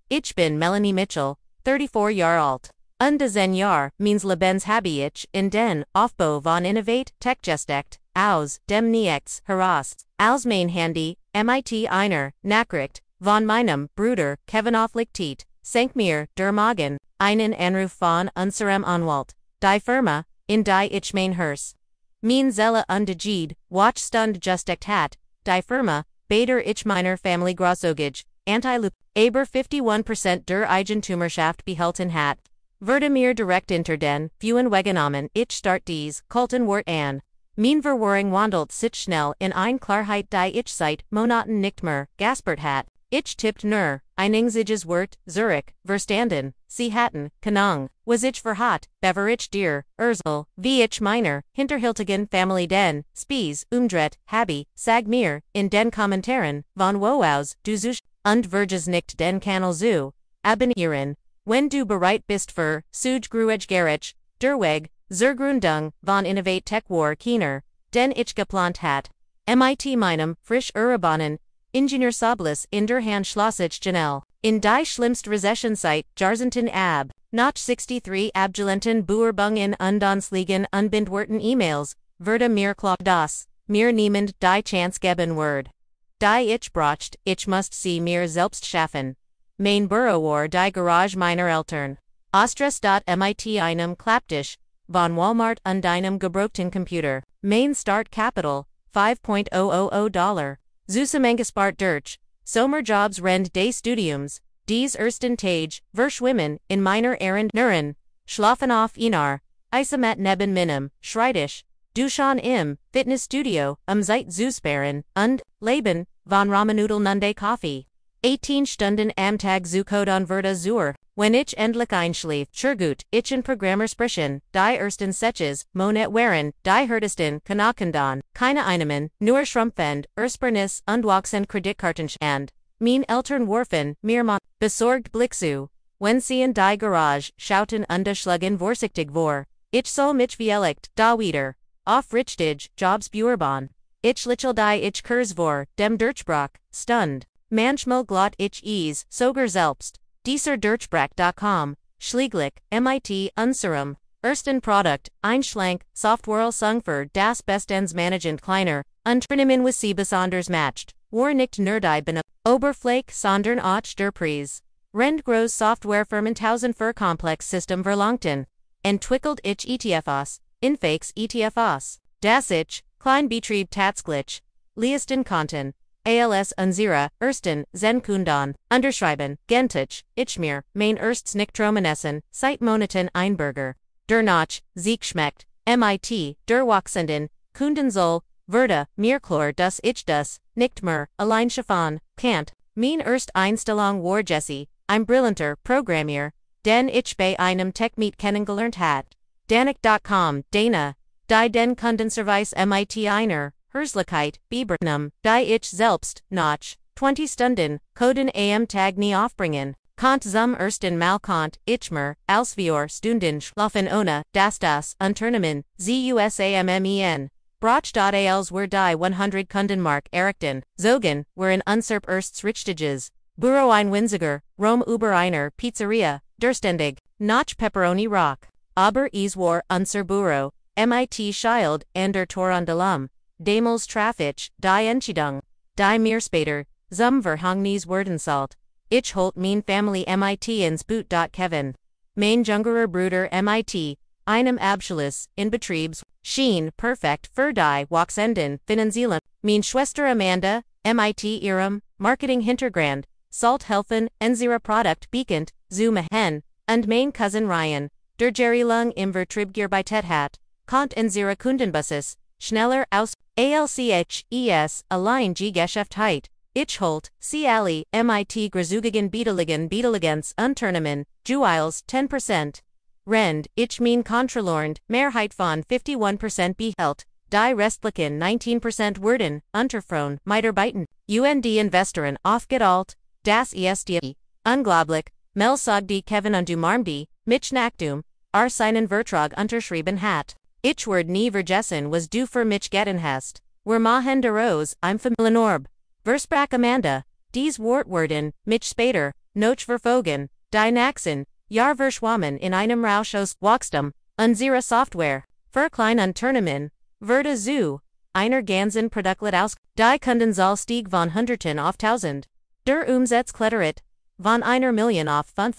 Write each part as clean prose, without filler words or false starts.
Ich bin Melanie Mitchell, 34 Jahr alt. Und 10 Jahr means Lebens habe ich in den Aufbau von Innovate Tech-Gesteckt, aus dem Nichts heraus, als mein Handy, mit einer Nachricht, von meinem Bruder Kevin auflichtet, sank mir der Magen, einen Anruf von unserem Anwalt, die Firma, in die ich mein Hers. Mein Zelle und Jede, Watchstund gesteckt hat, die Firma, bader ich meiner Family großzügig, anti-loop, aber 51% der Eigentummerschaft behalten hat. Wurde mir direkt hinter den Feuen weggenommen, ich start dies Kulten Wort an. Mein Verwirrung wandelt sich schnell in ein Klarheit die ich seit Monaten nicht mehr gaspert hat. Ich tippt nur, einziges Wort, Zurich, verstanden, sie hatten, Kanang, was ich verhat, bever ich dir, Ursel, wie ich meiner, hintergehen Family den, Spies, habe, sag mir, in den Kommentaren, von woaus, du such, und verges nicht den Kanal zu, abonnieren, wenn du bereit bist für, suj grueg der Weg, zur Gründung, von Innovate Tech War Kiener, den ich geplant hat, mit meinem, frisch urbanen, Ingenieur Sablis in der Hand Schlossich Janelle. In die schlimmst Recessionzeit, Jahrzehnten ab, nach 63 abgelenten Bewerbungen und Ansliegen unbindwerten E-Mails, würde mir klar das, mir niemand die Chance geben wird. Die ich braucht, ich must sie mir selbst schaffen. Mein Büro war die Garage meiner Eltern. Ostres. Mit einem Klapptisch, von Walmart und einem gebrauchten Computer. Mein Start Capital, $5,000. Zusammengespart durch Sommerjobs rend des Studiums, dies ersten Tage, verschwimmen, in meiner Erinnern, schlafen auf Inar, Isamet neben meinem, Schreitisch, Duschan im, Fitnessstudio, Zeit zu sparen, und, Leben, von Ramenudel Nunde Coffee. 18 Stunden am Tag zu Codon Verda zur, wenn ich endlich einschlief, Chirgut, ich in Programmer sprechen, die ersten Setches, Monet waren, die hörtesten, Kanakendan, keine Einemen, nur Schrumpfend, Erspernis und Wachsend Kreditkarten and, mein Eltern warfen, mir besorgt Blicksu, wenn sie in die Garage, schauten und schlagen vorsichtig vor, ich soll mich viellicht, da wieder, auf richtig, Jobs beurban. Ich lichel die ich Kurs vor, dem Durchbruch, Stund. Manchmal glot ich es, sogar selbst, dieser Durchbruch.com, Schlieglich, mit unserem, ersten Produkt, ein schlank, Software für das bestens managend kleiner, Unternehmen was sie besonders macht, war nicht nur die Oberfläche sondern auch der Preis. Rend groß Softwarefirmen tausend für komplex System verlangten, entwickelt ich ETFs, infakes ETFs, das ich, Kleinbetrieb tatsächlich, leisten konnten. Als unsere ersten Zenkunden, unterschreiben, Gentich, ich mir, mein erstes Nichtromanessen, seit Monaten Einberger. Der Nach, Sieg schmeckt, mit, der Wachsenden, Kunden soll, würde, mir klar dass ich das, nicht mehr, allein schaffen, can't. Mein erst Einstellung war Jesse, ein brillanter Programmier, den ich bei einem Tech-Meet kennengelernt hat. Danik.com, Dana, die den Kundenservice mit einer, Herzlichkeit, Beibringen, die ich selbst, nach 20 Stunden, Coden am Tag nie aufbringen, konnte zum ersten Mal konnte ich mir, als wir Stunden schlafen ohne, das Unternehmen, ZUSAMMEN, Brach.als were die 100 Kundenmark errichten, Zogen, were in unserp erstes Richtiges, Büro ein Winziger, Rom über einer Pizzeria, Durständig, nach Pepperoni Rock, aber es war unser Büro, mit Schild and der Torandalum. Damals Traffic, die Entscheidung, die mir später, zum Verhängnis werden sollt. Ich holt mein Family mit ins Boot. Kevin. Mein jüngerer Bruder mit, einem Abschluss, in Betriebs, schien perfekt für die Wachsenden, Finanziellen. Mein Schwester Amanda, mit ihrem, Marketing Hintergrund, sollt helfen, unsere Produkt bekannt, zu machen, und mein Cousin Ryan, der Jerry im Vertriebgearbeitet hat, konnt unsere Kundenbuses, schneller aus, ALCHES, allein Geschäftheit, ich holt, sie alle, mit Grasugigen Beteligens Unternehmen, Juiles 10%. Rend, ich mein Controllernd, Mehrheit von 51% behält, die restlichen 19% werden, unterfroen, Mitarbeiten, Investoren aufgeteilt, das ist unglaublich, Mel sagte Kevin und du Marmdi, mich nachdem, seinen Vertrag unterschrieben hat. Ich werde nie vergessen was du für mich getan hast. Wir machen daraus, im Familienorb. Versprach Amanda, dies Wort werden, mich später, noch verfogen, die Naxen, Jahr verschwommen in einem Rausch aus Wachstum, unsere Software, klein Unternehmen, wurde zu, einer ganzen Produktlet aus, die Kundenzahl stieg von Hunderten auf Tausend. Der Umsatz klettert, von einer Million auf 5,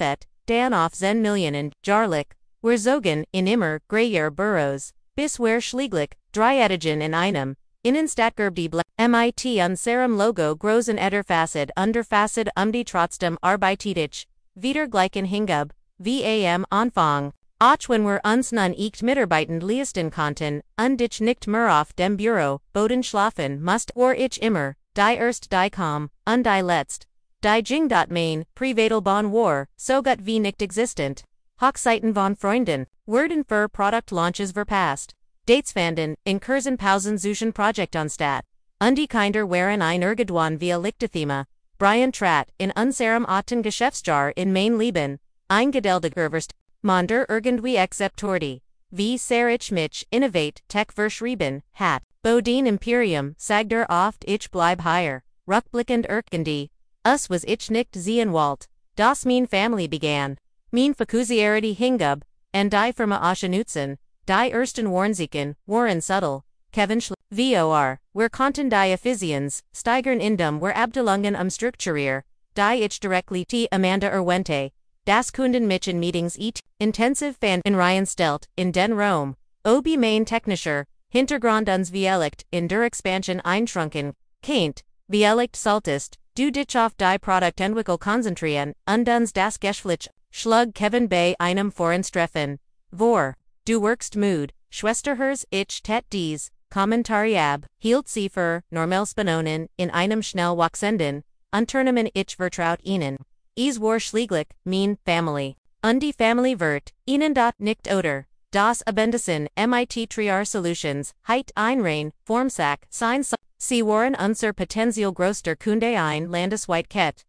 dann auf 10 Millionen, jahrlich, wir zogen in immer größer Büros, bis wir schließlich, dreietagen in einem, Innenstadtgebiet mit unserem Logo großen Ederfacet Unterfacet die trotzdem arbeitet wieder gleichen hingab, wie am Anfang. Auch wenn wir uns nun echt Mitarbeitend leisten konnten, dich nicht mehr auf dem Büro, Boden schlafen musst, war ich immer, die erst die kam, die letzt. Die Jing. Mein, privatel bon war, so gut wie nicht existent. Hochzeiten von Freunden, werden für Produktlaunches verpasst. Dates fanden, in Kursenpausen zwischen Projektanstatt. Die Kinder waren ein irgendwann via Lichtethema. Brian Tratt, in unserem achten Geschäftsjahr in mein Leben, eingedeldiger Verst. Monder irgendwie acceptorti. Wie sehr ich mich, innovate, tech verschrieben, hat. Bodin Imperium, sagder oft ich bleib hier. Rückblickend irgendwie. Us was ich nicht sehen wollt. Das mein Familie begann. Mein Fakusiarity hingab, and die Firma ausgenutzen. Die ersten Warnsieken, waren subtle. Kevin Vor, wir konnten die Effizienz, steigern indem wir Abdelungen strukturier, die ich directly Amanda erwähnte. Das Kunden mich in Meetings intensiv fan in Reihen stellt, in den Raum. Ob mein technischer, Hintergrund uns vielleicht, in der Expansion einschränken, kennt, vielleicht solltest, du dich auf die Produktentwicklung konzentrieren, und uns das Geschlecht, schlug Kevin bei einem Forenstreffen. Vor. Du workst mood, Schwesterhers ich tät dies, Kommentari ab, hielt sie für, normal Spanonen, in einem schnell wachsenden, Unternehmen ich vertraut ihnen. Es war schließlich, mein Familie. Die Familie wird, ihnen nicht oder. Das Abendessen, mit Triar Solutions, heit einrein, Formsack, Signs, sie waren unser potential größter Kunde ein landesweit Kett.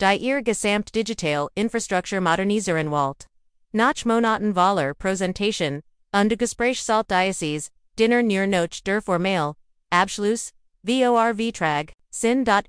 Die ihr gesamt digital Infrastruktur modernisieren wollt. Nach Monaten Waller Präsentation, und Gespräch salt Diocese, Dinner near Noch der Formel, Abschluss, Vorvertrag,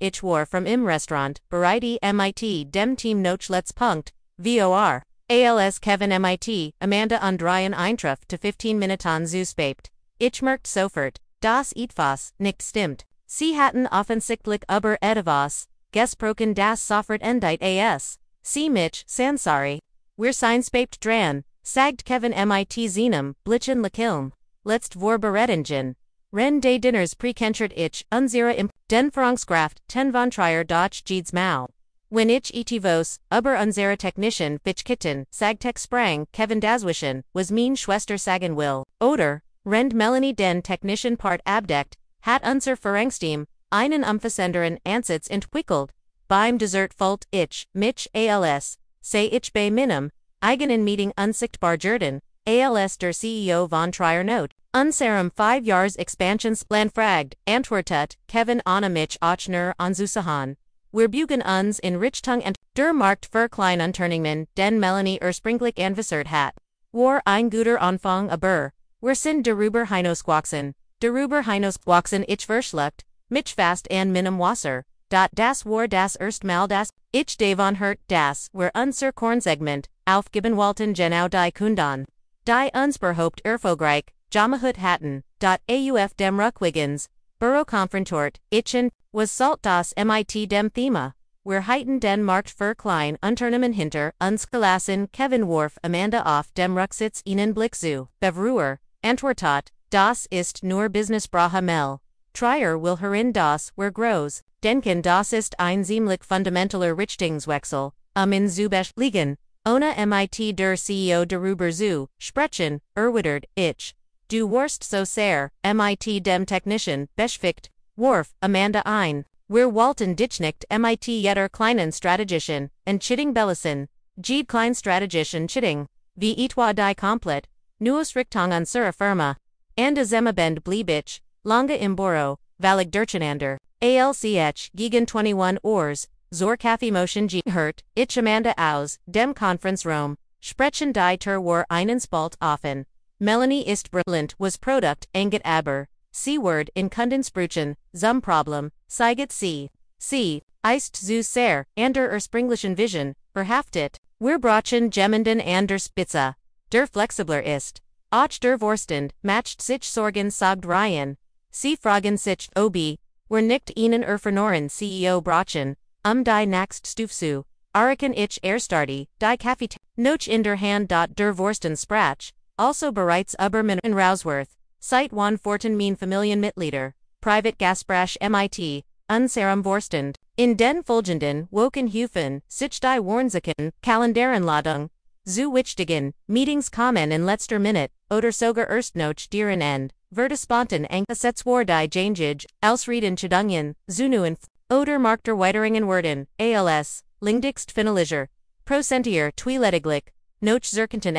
ich war from im Restaurant, bereite mit dem Team Noch let's Punkt, vor, als Kevin mit, Amanda und Ryan Eintruff to 15 Minuten zuspapt. Ich merkt sofort, das etwas nicht stimmt. Sie hatten offensichtlich über etwas gesprochen das sofort endit as. Sie mich, Sansari. Wir seinspapt dran, sagt Kevin mit Zenem, Blitzen Lakilm. Letzt vor berettingen. Ren de Dinners prekenchert ich, unsere den Führungskraft, ten von Trier Dodge Jeeds Mau. Wenn ich etivos, über unsere Technischen Bichkitten, Sagtech sprang, Kevin Daswischen, was mein Schwester sagen will, oder, rend Melanie den Technischen Part abdeckt, hat unser Führungsteam, einen umfassenderen Ansatz entwickelt. Beim Dessert folgt ich, mich als, sei ich bei meinem, eigenen Meeting unsichtbar Jordan, als der CEO von Trier Note. Unserem 5 Jahres Expansionsplan fragt, antwortet, Kevin Anna mich Ochner anzusahen. Wir bugen uns in Richtung und der Markt für Unternehmen, den Melanie ursprünglich anvisert hat. War ein guter Anfang aber, wir sind darüber hinausgewachsen. Darüber hinausgewachsen ich verschluckt, mich fast an meinem Wasser. Das war das erst Mal das, ich davon hört das, wir unser Kornsegment, aufgeben wollten genau die Kunden. Die uns berhaupt erfolgreich, Jamahut hatten, auf dem Rückwigens, Büro konfrontiert, ich was salt das mit dem Thema. Wir heiten den Markt für Unternehmen hinter uns gelassen, Kevin warf Amanda auf dem Rücksitz ihnen Blick zu, Bevruer, antwortet, das ist nur Business Braha Mel. Trier will herin das, wir groß, denken das ist ein ziemlich fundamentaler Richtungswechsel, in Zubesch liegen, ohne mit der CEO darüber zu sprechen, erwidert, ich. Du warst so sehr, mit dem Technischen, beschäftigt, warf Amanda ein. Wir wollten dich nicht mit jeder kleinen strategischen, Entscheidung belassen. Jede klein strategischen Entscheidung, wie etwa die komplett, neues Richtung unserer Firma. Anda Zemabend blieb ich, lange im Büro, valig durcheinander. ALCH gegen 21 Ors, zur Kaffeemotion hört, ich Amanda aus, dem Konferenzraum, sprechen die war einen Spalt offen. Melanie ist brillant was Produkt angeht aber, sie word in Kundensprüchen, zum Problem, seiget sie. Sie, ist zu sehr, ander ursprünglichen Vision, verhaftet. Wir brauchen jemanden anders Spitze. Der flexibler ist. Auch der Vorstand macht sich Sorgen sagt Ryan. Sie fragen sich, ob wir nicht einen erfahrenen CEO brauchen, die nächste Stufe Ariken ich erstarti, die Kaffee noch in der Hand der Vorstand sprach, also bereits über meinen Rauswurf, seit wann forten mein Familienmitglieder, Privat Gasprach mit, unserem Vorstand, in den folgenden Wochen Hufen, sich die Warnsiken, Kalenderanladung, zu wichtigen, Meetings kommen in letzter Minute, oder sogar erst noch deren End, wird spontan eingesetzt war die Jange, Ausreden Chedungen, Zunuen, oder Mark der Weiteringen Werden, als, Lingdixt Finaliger, Procentier Twiletiglich, Noch Zerkanten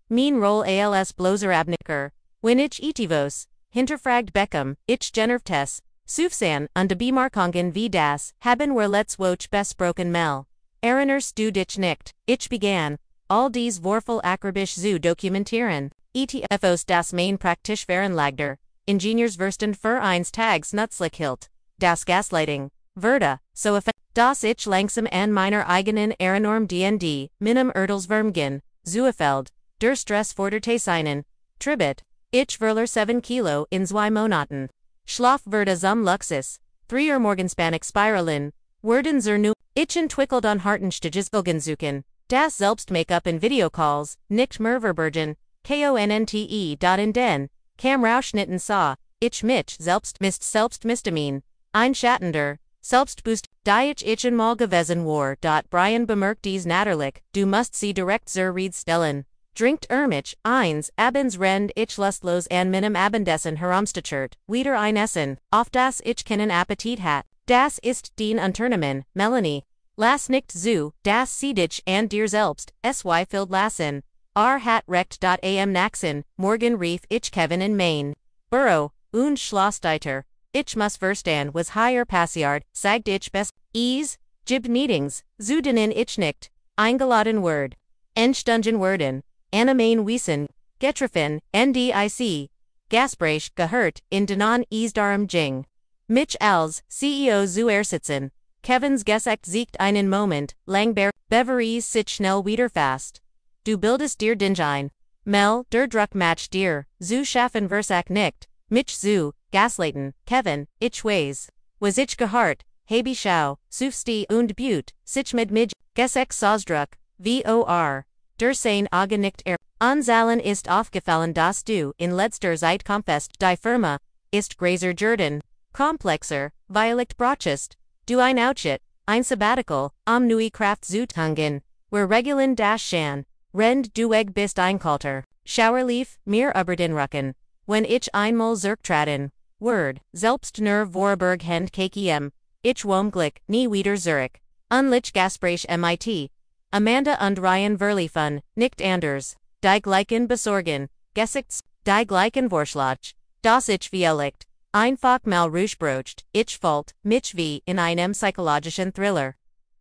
Mein Roll als Bloser Abnicker, wenn ich etivos, hinterfragt Beckham, ich genervtes, Sufsan, und Bemarkungen wie das, haben wir let's woch besproken Mel. Erinnerst du dich nicht, ich begann, all dies Vorfall akribisch zu dokumentieren, etfos das main praktisch Veranlagder, Ingenieursverstand für eins Tags Nutzlich hilt, das Gaslighting, Verda, so effekt, das ich langsam an meiner eigenen Erinnerung dnd, minim Erdelsvermgen, Zuefeld, der Stress forderte seinen, Tribut, ich verler 7 Kilo in 2 Monaten. Schlaf Verda zum Luxus, 3 Morgenspanic Spiralen, Werden zur nu, ich entwickelt an Hartenstiges Ilgensuchen, das Selbst-Make-up in Videocalls, nicht Merverbergen, konnte in den, Kam Rauschnitten sah, ich mich Selbstmistamine, einschattender, Selbstboost, die ich mal gewesen war. Brian bemerkt dies natürlich, du musst sie direkt zur Rede stellen. Drinkt mich, eins, abends rend ich lustlos an meinem Abendessen herumstachert, wieder ein Essen, auf das ich keinen Appetit hat. Das ist den Unternehmerin, Melanie. Lass nicht zu, das sie dich an dir selbst, sy filled lassen. Hat recht. Am Naxen, morgen rief ich Kevin in Maine. Burrow, und Schlossdeiter. Ich muss verstehen was hier passiert, sagt ich best. Gib Meetings, zu denen ich nicht eingeladen word. Entstungen werden. Annemein wiesen, getroffen, ndic, Gaspreich gehört, in denon darum ging. Mich als CEO zu ersitzen. Kevins Gesagt siegt einen Moment, langbar, beveries sich schnell wieder fast. Du bildest dir Dingein. Mel, der Druck macht dir, zu schaffen Versack nicht, mich zu, gaslighten, Kevin, ich weiß. Was ich gehört, habe schau, sufsti und Butte, sich mit mij, Geseck Sausdruck, vor. Der sein nicht Uns allen ist aufgefallen dass du in letzter Zeit confessed die Firma, ist Grazer Jordan, komplexer, Violet brauchest, du ein Outfit, ein Sabbatical, nui Kraft zu tungen, wir regulen das Shan, rend du bist einkalter, Schauerlief, mir über den Rücken, wenn ich einmal zurücktraten, Word, selbst nur Vorberg Hand kkiem, ich womglick, nie wieder Zurich, unlich Gaspreich mit, Amanda und Ryan Verliefun, nicht anders, die gleichen Besorgen, Gesichts, die gleichen Vorschlag, das ich viellicht, einfach mal ruhgebrocht, ich folgt, mich wie in einem psychologischen Thriller.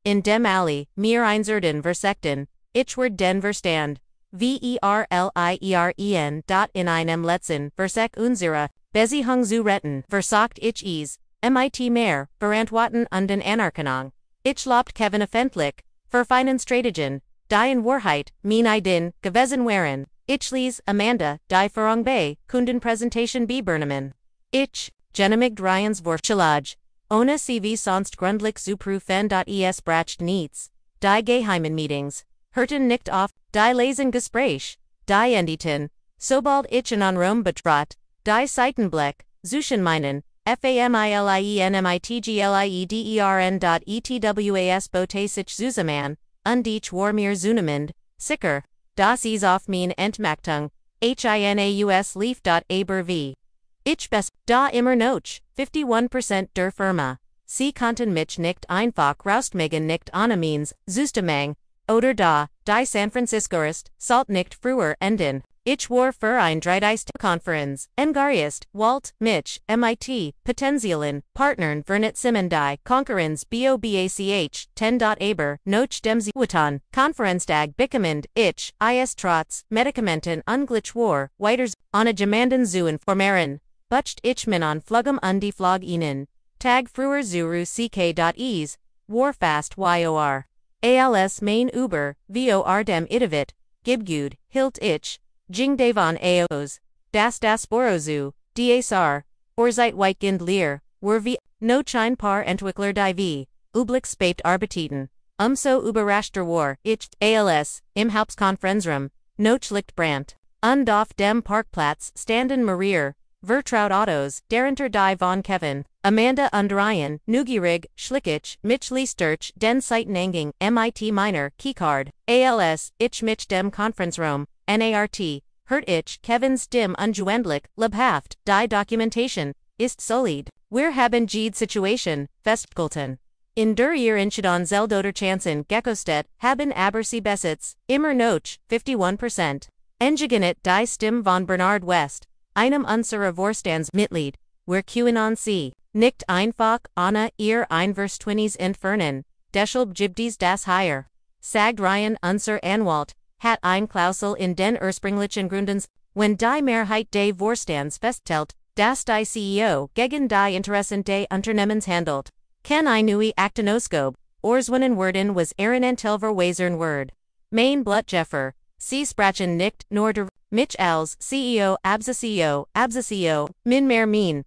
In dem Alley, mir einserden versekten, ich werd den Verstand, verlieren. In einem letzten, Versek unsere, Beziehung zu retten, versagt ich mit mehr, verantworten und den Anerkennung. Ich lobt Kevin öffentlich, für feinen Strategien, die in Wahrheit, den, gewesen wären. Ich ließ Amanda, die Führung bei, Kundenpräsentation bebernehmen. Ich, genehmigt Ryans Vorschlag, ohne sie wie sonst gründlich zu prüfen. Es bracht nichts. Die geheimen Meetings, hörten nicht auf, die lesen Gespräch, die endeten, sobald ich an Rom betrat, die Seitenblick, zwischen meinen, familienmitgliedern. Bote sich zusammen, und ich war mir zunehmend, sicher, dass es auf mein Entmachtung, hinaus lief. Aber wie. Ich best, da immer noch, 51% der Firma. Sie konnten mich nicht einfach rausmachen nicht ohne meins, Zustimung, oder da, die San Franciscoist, salt nicht früher enden. Ich war für ein Dreideist-Konferenz, Engariest, Walt, mich, mit, Potenzialen, Partnern Vernet Simendai, Konkurrenz BOBACH, 10. Aber, noch dem Wutan, Konferenztag Bickemand, ich, trotz, Medikamenten unglich war, weiters, ohne Gemanden zu informieren, bucht ich min an Flugum die Flog ihnen, Tag früher zuru ck.es, war fast yor. als mein über, vor dem Idevit, Gibgud, Hilt ich, Jing Devon Aos, das Borozu, Dasar, Orzeit Weitgend Lear, Wervi, no Chine par Entwickler die Ublich spaped Arbiteten, so überraschter war, ich, als, im Hauptkonferenzraum, noch licht brandt, und auf dem Parkplatz standen Marier, Vertraut Autos, darunter die von Kevin, Amanda und Ryan, Neugierig, Schlickich, Mitch Liesterch, den Seitenenging, mit Miner, Keycard, als, ich mich dem Konferenzraum, NART, hört ich, Kevin Stim unjuendlich, lebhaft, die Dokumentation, ist solid. Wir haben die Situation, festgehalten. In der ihr Inchidon Zeldoder Chanson, Gekostet, haben aber sie Besitz, immer noch, 51%. Engigenet die Stim von Bernard West, einem unserer Vorstands Mitglied, wir QAnon sie, nicht einfach, Anna, ihr Einverstwinnies entfernen, deshalb gibt das hier. Sagt Ryan unser Anwalt, hat ein Klausel in den ursprünglichen Grundens, wenn die Mehrheit des Vorstands feststellt, dass die CEO gegen die Interessen des Unternehmens handelt. Ken I nui actinoscope, orswinen worden was Telver wazern word. Main Blut Jeffer, sie sprachen nicht nor der Mitch als CEO, min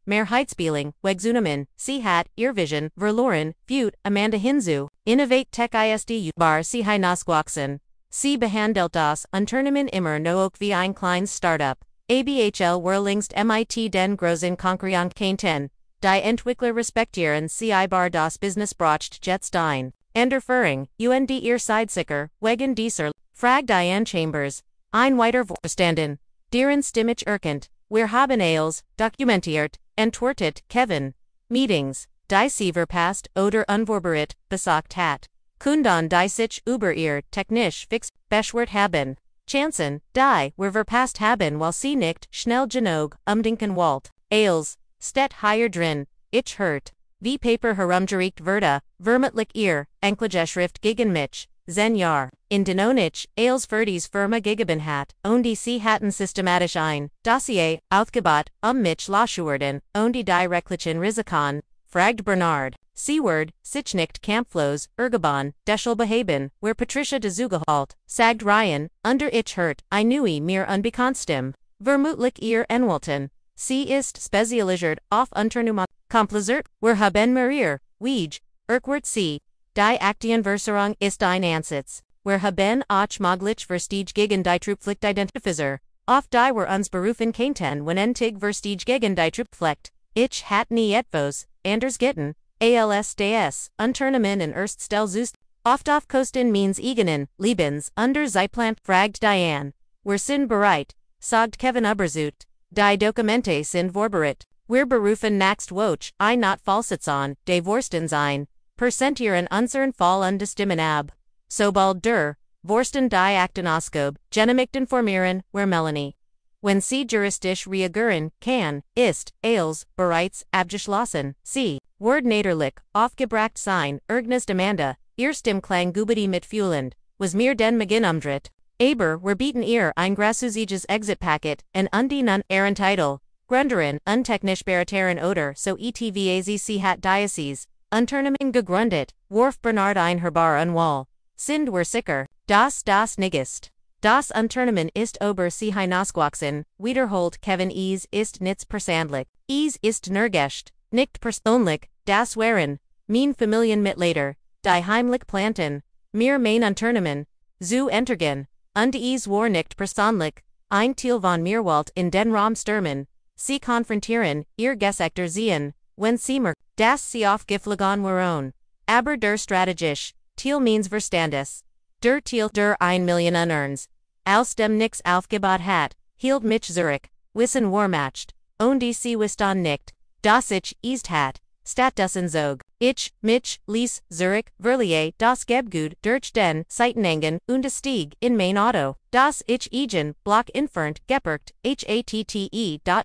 Mehrheitsspieling, Wegzunamen, sie hat, ihr Vision, verloren, Feud, Amanda Hinzu, Innovate Tech ISD bar sie hinausgewachsen. Sie behandelt das Unternehmen immer noch wie ein kleines Startup. ABHL längst mit den großen Konkurrenten, die Entwickler respektieren sie bar das Business bracht jetzt ein. Enderführung, ihr Sidesicker, wegen dieser, frag Diane Chambers, ein weiter Vorstanden, deren Stimmich erkennt, wir haben alles, dokumentiert, entwertet, Kevin. Meetings, die sie verpasst oder unvorbereitet, besagt hat. Kundan die sich über ihr technisch fix, beschwert haben. Chancen, die, wir verpasst haben weil sie nicht, schnell genug, umdenken wollt. Als, stet hier drin, ich hört, wie Paper herumgericht wurde, vermutlich ihr, enklige Schrift gegen mich, Jahr. In Denonich, als Ferdies Firma gegeben hat, und die sie hatten systematisch ein Dossier, aufgebaut, mich loszuwerden, und die rechtlichen Risiken, fragt Bernard. Seaward, sich nicht Kampflos, Ergebon, deschel beheben, where Patricia de Zugehalt, sagt Ryan, under ich hört, I nui mir unbekannstem. Vermutlich ihr Enwalten. Sie ist spezialisiert auf Unternehmer, Komplizert, wir haben Marier, Weege, Urquhart sie, die Aktienversicherung ist ein Ansatz. Wir haben auch möglich Verstige gegen die Truppflicht Identifizer. Auf die wir uns berufen könnten wenn entig Verstige gegen die Truppflicht. Ich hat nie etwas, anders gitten. Als des Unternehmen in Erststelle zust, oft auf Kosten means eigenen, Lebens, under Zeitplan, fragt Diane. Wir sind bereit, sagt Kevin Uberzut. Die Dokumente sind vorbereitet. Wir berufen nächst Woche, not falsitzen, de Vorstens ein, persentieren unseren Fall undestimmen ab. Sobald der, Vorsten die Aktinoscope, genemikt informieren, wir Melanie. Wenn sie juristisch reagieren kann, ist, als, bereits, abgeschlossen, sie. Word naderlich, aufgebracht sein, Ergnis Amanda, ihr Stimmklang gubidi mitfühlend, was mir den Beginn umdreht. Aber, wir bieten ihr ein grasusiges Exit-Packet, en die nun, Titel, Gründerin, untechnisch berateren oder so etvazc hat Diocese, Unternehmen gegründet, Worf Bernard ein Herbar unwall. Sind wir sicher, das Nigist. Das Unternehmen ist ober sie hinausgewachsen, wiederholt Kevin ist nichts persönlich, ist nirgest, nicht persönlich, das wären, mein Familienmitglieder, die heimlich planten, mir mein Unternehmen, zu entern, und war nicht persönlich, ein Teil von mir wollt in den Raum stürmen, sie konfrontieren, ihr Gesächter sehen, wenn sie merkt, dass sie aufgeflogen waren. Aber der strategisch, Teil means Verstandes. Der Teil der 1 Million unearns. Aus dem nix aufgebaut hat, hielt mich Zurich, wissen warmacht, und die sie wisst nicht, das ich ist hat, stattdessen zog, ich, mich, ließ, Zurich, verlier, das Gebgut, durch den, Seitenengen, und stieg, in mein Auto, das ich egen, Block entfernt, geparkt,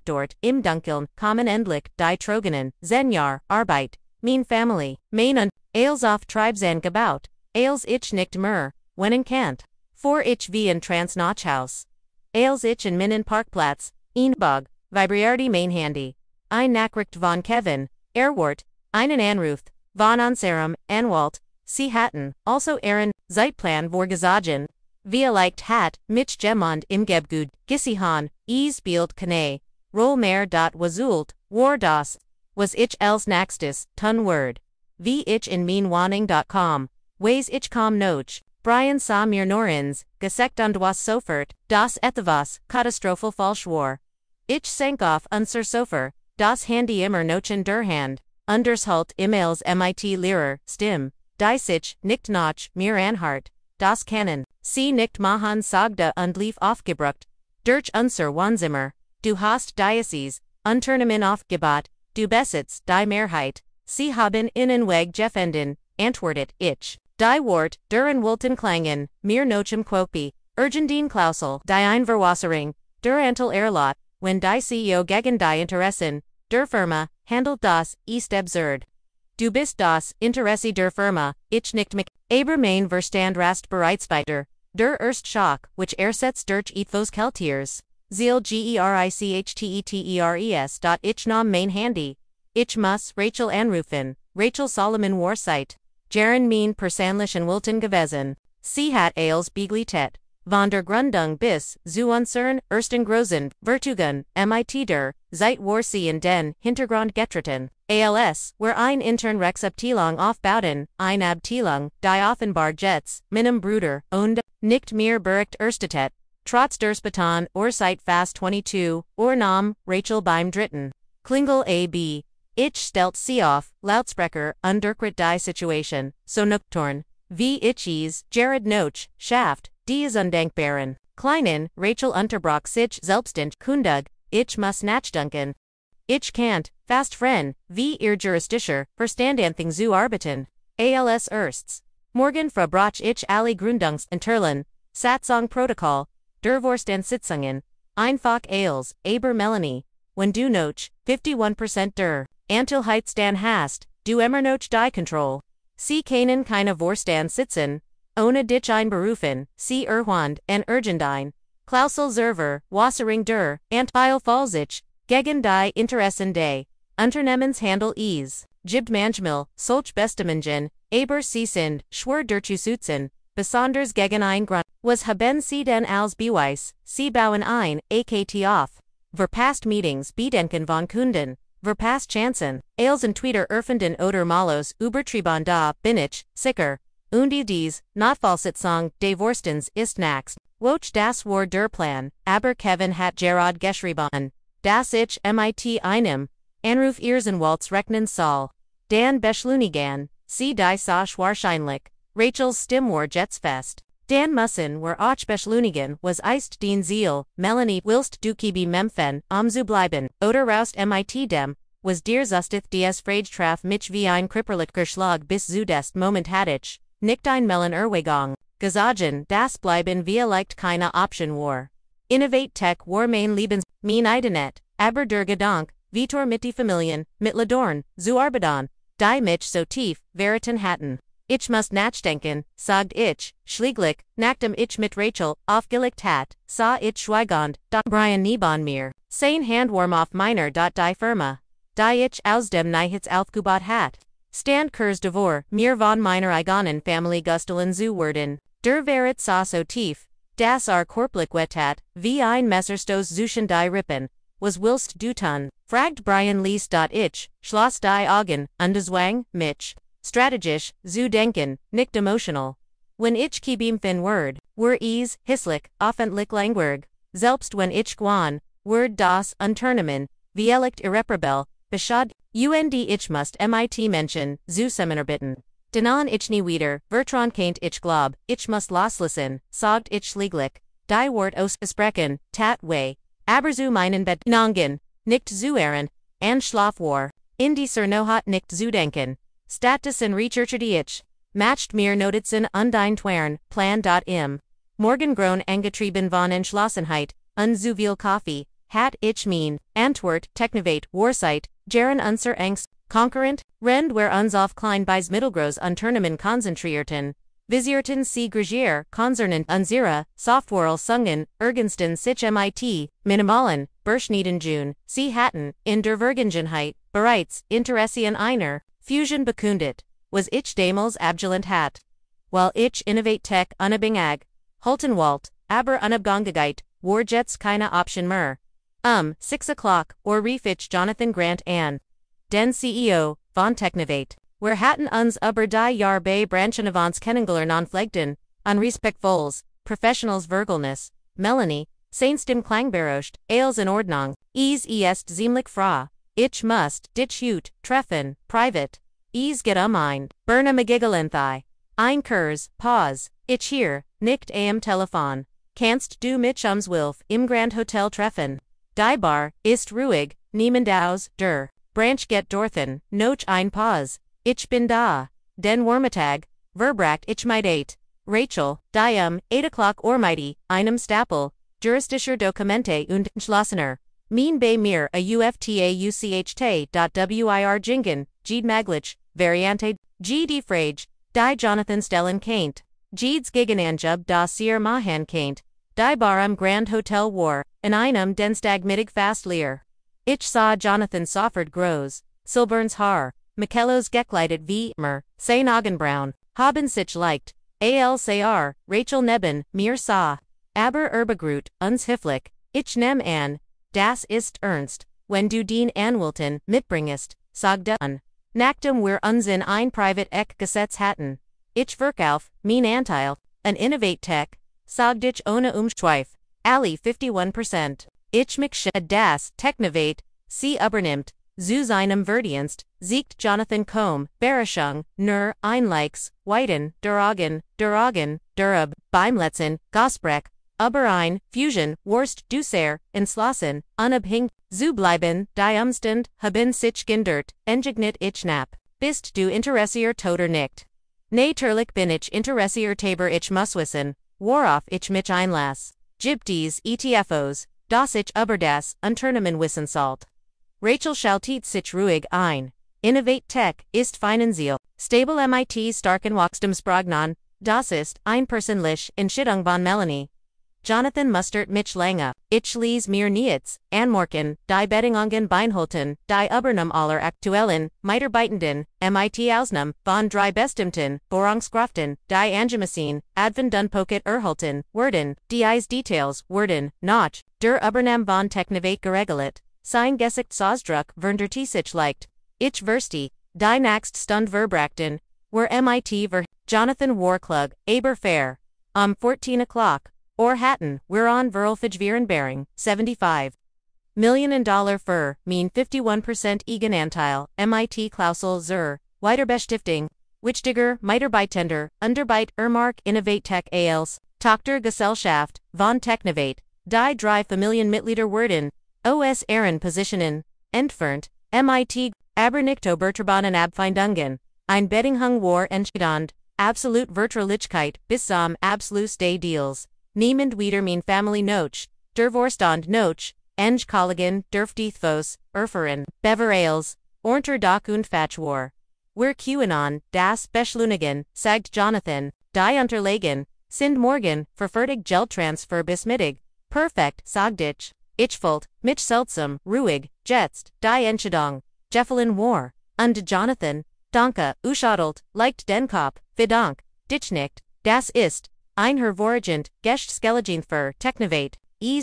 dort, im Dunkeln, kommen endlich, die Trogenen, Jahr, Arbeit, mein Family, mein und, als auf Treibsand gebaut, als ich nicht mehr, wenn kant. For ich wie in Transnachhaus. Als ich in Minnen Parkplatz, Bug, vibrierte mein Handy. Ein Nachricht von Kevin, Erwart, einen Anruf, von unserem Anwalt, sie hatten, also Aaron, Zeitplan vorgesagen, wir leicht hat, mich jemand im Gebgut, gesihan, spielt keine, Roll mehr wasult, war das, was ich als nächstes, tun word. Wie ich in mein Wohnung.com, weiß ich kaum noch, Brian sah mir nur ins, gesagt und was sofort, das etwas, katastrophal falsch war. Ich sank auf unser Sofa, das Handy immer noch in der Hand, Undershalt E-Mails mit Lehrer, Stimme, die sich nicht noch mir anhört, das Kannen, sie nicht machen sagte und lief aufgebrucht, durch unser Wohnzimmer, du hast Diocese, Unternehmen aufgebaut, du besitzt die Mehrheit, sie haben innen Weg gefunden, antwortet ich. Die Wort, der Wollten klangen, mir nochem Quopi, Urgendien Klausel, die Einverwassering, der Antel Erlot, wenn die CEO gegen die Interessen, der Firma, handelt das, ist absurd. Du bist das Interesse der Firma, ich nicht mich, aber mein Verstand rast bereits weiter, der Schock, which ersetzt durch ethos Keltiers. Ziel gerichteters. Ich nahm mein Handy. Ich muss Rachel anrufen, Rachel Solomon Warsite. Jaren mein persönlichen Wilton gewesen. Sie hat als Beglitet. Von der Gründung bis zu unseren ersten großen Vertügen, mit der Zeit war sie in den Hintergrund getreten. Als, where ein intern Rezeptilung aufbauten, ein Abteilung, die offenbar Jets, meinem Bruder, und, nicht mehr bericht erstattet. Trotz des Beton, Seit fast 22, Nam, Rachel beim Dritten. Klingel AB. Ich stellt sie auf, Lautsprecher, underkrit die Situation, so nocturn. Wie ich Jared Noch, Schaft, die undenkbaren. Kleinen, Rachel unterbrach sich selbstständig, kundig, ich muss nachdenken. Ich can't, fast friend, wie ihr juristischer, verstandanthing zu arbeiten. Als ersts. Morgen verbrach ich alle Gründungsunterlagen, Satzungsprotokoll, der Vorstandssitzungen, einfach als, aber Melanie, wenn du noch, 51% der, Anteilheitsstand hast, du immer noch die Control. Sie können keine Vorstandssitzen, ohne dich einberufen, sie erhand, en Urgendein, Klausel Server, Wassering der, Anteilfallsich, gegen die Interessen des Unternehmenshandel gibt manchmal, Selbstbestimmungen, aber sie sind, schwer durchzusetzen, besonders gegen ein Grund, was haben sie denn als Beweis, sie bauen ein, AKT auf, verpasst Meetings bedenken von Kunden, verpasst Chancen, als in Twitter erfinden oder malos übertrieben da bin ich, sicher, und dies, Notfallsitzung des Vorstands ist nächst, woch das war der Plan, aber Kevin hat Gerard geschrieben, dass ich mit einem, Anruf Irsenwalz rechnen soll, Dan beschleunigen, sie die Sach wahrscheinlich, Rachels Stimme war Jetsfest. Dan Mussen war auch beschleunigen, was ist den Ziel, Melanie, willst du kibi mempfen, zu bleiben, oder raust mit dem, was dir zustith dies Freidtraf mich wie ein kripperlicher Schlag bis zu des Moment hatte ich, nicht ein Melon Erwegung, gesagt, das bleiben wir leicht keine Option war. Innovate Tech war mein mein Eidenet, aber der Gedank, Vitor mit die Familien, mit Ladorn, zu arbeiten, die mich so tief, verraten hatten. Ich muss nachdenken, sagt ich, schließlich, nachdem ich mit Rachel aufgelegt hat, sah ich schweigend, Brian neben mir, sein Handwarm auf meiner die Firma, die ich aus dem Nichts aufgebaut hat. Stand kurs devor, mir von meiner eigenen Familie gustelen zu werden, der Verrat sah so tief, das korplich wettat, wie ein Messerstoß zwischen die Rippen, was willst du tun, fragt Brian liest ich, schloss die Augen, zwang mich. Strategisch, zu denken, nicht emotional. Wenn ich kibim fin word, were hisslich, offentlich langwierig, selbst wenn ich gwan, word das Unternehmen, vielleicht irreparabel, beschad, ich must mit Menschen, zu Seminar bitten. Denan ich nie wieder, vertron keint ich glaub, ich must loslassen, sagt ich schlieglich, die Wort aus sprechen, tat way, aber zu meinen Bedingungen, nicht zu ehren, an Schlaf war, in dieser Nohat nicht zu denken. Statusen recherchete ich, matcht mir Notizen undein Twern, plan.im. Morgengrown angetrieben von Entschlossenheit, zu viel Kaffee, hat ich mein, Antwort, Technovate, Warsite, Jaren unser Angst, konkurrent, rend where uns auf klein bis mittelgroß Unternehmen konzentrierten, visierten sie Grigier, konzernent unsere, Software sungen, ergensten sich mit, minimalen, Burschnieden June, sie hatten, in der Vergangenheit, bereits, Interesse an einer, Fusion bekundet, was ich damals abgelehnt hat. While ich innovate Tech unabing ag, Holten Walt, aber unabgangegeit, war jets keine Option mehr. 6 o'clock, or rief ich Jonathan Grant an. Den CEO, von Technovate, where hatten uns über die Jahr bei Branchen avans kennengelernt anflegten, unrespektvolles, professionals Vergulnis, Melanie, Saints dem Klangberocht, Ailes in Ordnung, est ziemlich fra, ich must, dich hut, treffen, private, get ein, Berna Magigalenthai, ein Kurs, pause, ich hier, nicht am Telefon, kannst du mich Wilf, im Grand Hotel treffen. Die Bar, ist ruhig, niemand aus, der, Branch get dorthin, noch ein Pause, ich bin da, den Wormitag, verbracht ich mit 8, Rachel, die 8 o'clock mighty, einem Stapel, juristischer Dokumente und Entschlossener, mein bei mir a ufta jingen, Ged maglich, Variante, G die Frage, die Jonathan Stellen Kaint, Geds Gegenanjub da Sier Mahan Kaint, die Bar am Grand Hotel war, in einem Denstag mittig fast leer. Ich sah Jonathan Sofford groß, Silberns Haar, Michellos gekleidet wie immer, sein Augenbraun, haben sich leicht, Alcr, Rachel Neben, mir sah, aber Erbegrut, uns hifflich, ich nehm an, das ist ernst, wenn du den Anwälten mitbringest, sagte an. Nachdem wir uns in ein private Gesetz hatten. Ich verkauf, mein Anteil, an Innovate Tech, sagte ich ohne Umschweif, Ali 51%. Ich mich das Technovate, sie übernimmt, zu seinem Verdienst, siegt Jonathan Combe, Berechung, nur, einleiks, Weiden, derub, beim letzten, Gosbrech, aber ein, Fusion, Wurst, Dusser, entschlossen, unabhängig, zu bleiben, die Umstand, haben sich gendert, engignit ich nap. Bist du interessiert oder nicht? Natürlich bin ich interessiert aber ich muss wissen, worauf ich mich einlass. Gibt dies ETFOs, das ich über das Unternehmen wissen sollt. Rachel schaltet sich ruhig ein. Innovate Tech ist finanziell, stable mit starken Wachstumsprognon, das ist einpersönlich Entscheidung von Melanie. Jonathan mustert mich lange, ich ließ mir nichts, anmorken, die Bedingungen beinhalten, die Übernahme aller aktuellen, Mitarbeitenden, mit Ausnahme von drei bestimmten, Vorrangskraften, die angemessen, advent dunpoket erhalten, werden, die Details, werden, noch, der Übernahme von Technovate geregelt, sein Gesicht Ausdruck verndert sich leicht, ich verstehe, die nächste Stund verbrachten, were mit Jonathan Warklug, aber fair, 14 o'clock. Or hatten, we're on Verlfijvirenbearing, 75 million für, mean 51% Eigenanteil, mit Klausel zur, Weiterbestiftung, Wichtiger, Mitarbeitender, Unterbeit, Innovate Tech als, Tochtergesellschaft, von Technovate, die drei Familienmitglieder werden, os Ehren Positionen, entfernt, mit, aber nicht Oberturbanen Abfindungen, ein Bedingung war entscheidend, absolut Vertraulichkeit bis zum Abschluss des Deals. Niemand wieder mein Family noch, der Vorstand noch, eng Kollegen, Dürftiefos, Erferen, Beverales, Ornter Doch und Fatch war. Wir QAnon, das Beschleunigen, sagt Jonathan, die Unterlegen, sind morgen, verfertig Geldtransfer bis Mittag, perfekt, sagt ich fühlt, mich seltsam, ruhig, jetzt, die Entscheidung, Jeffelin war, und Jonathan, danke, uschadelt, leicht den Kopf, vidank, dich nicht, das ist, ein hervorragend, Geschäftsgelegen für Technovate,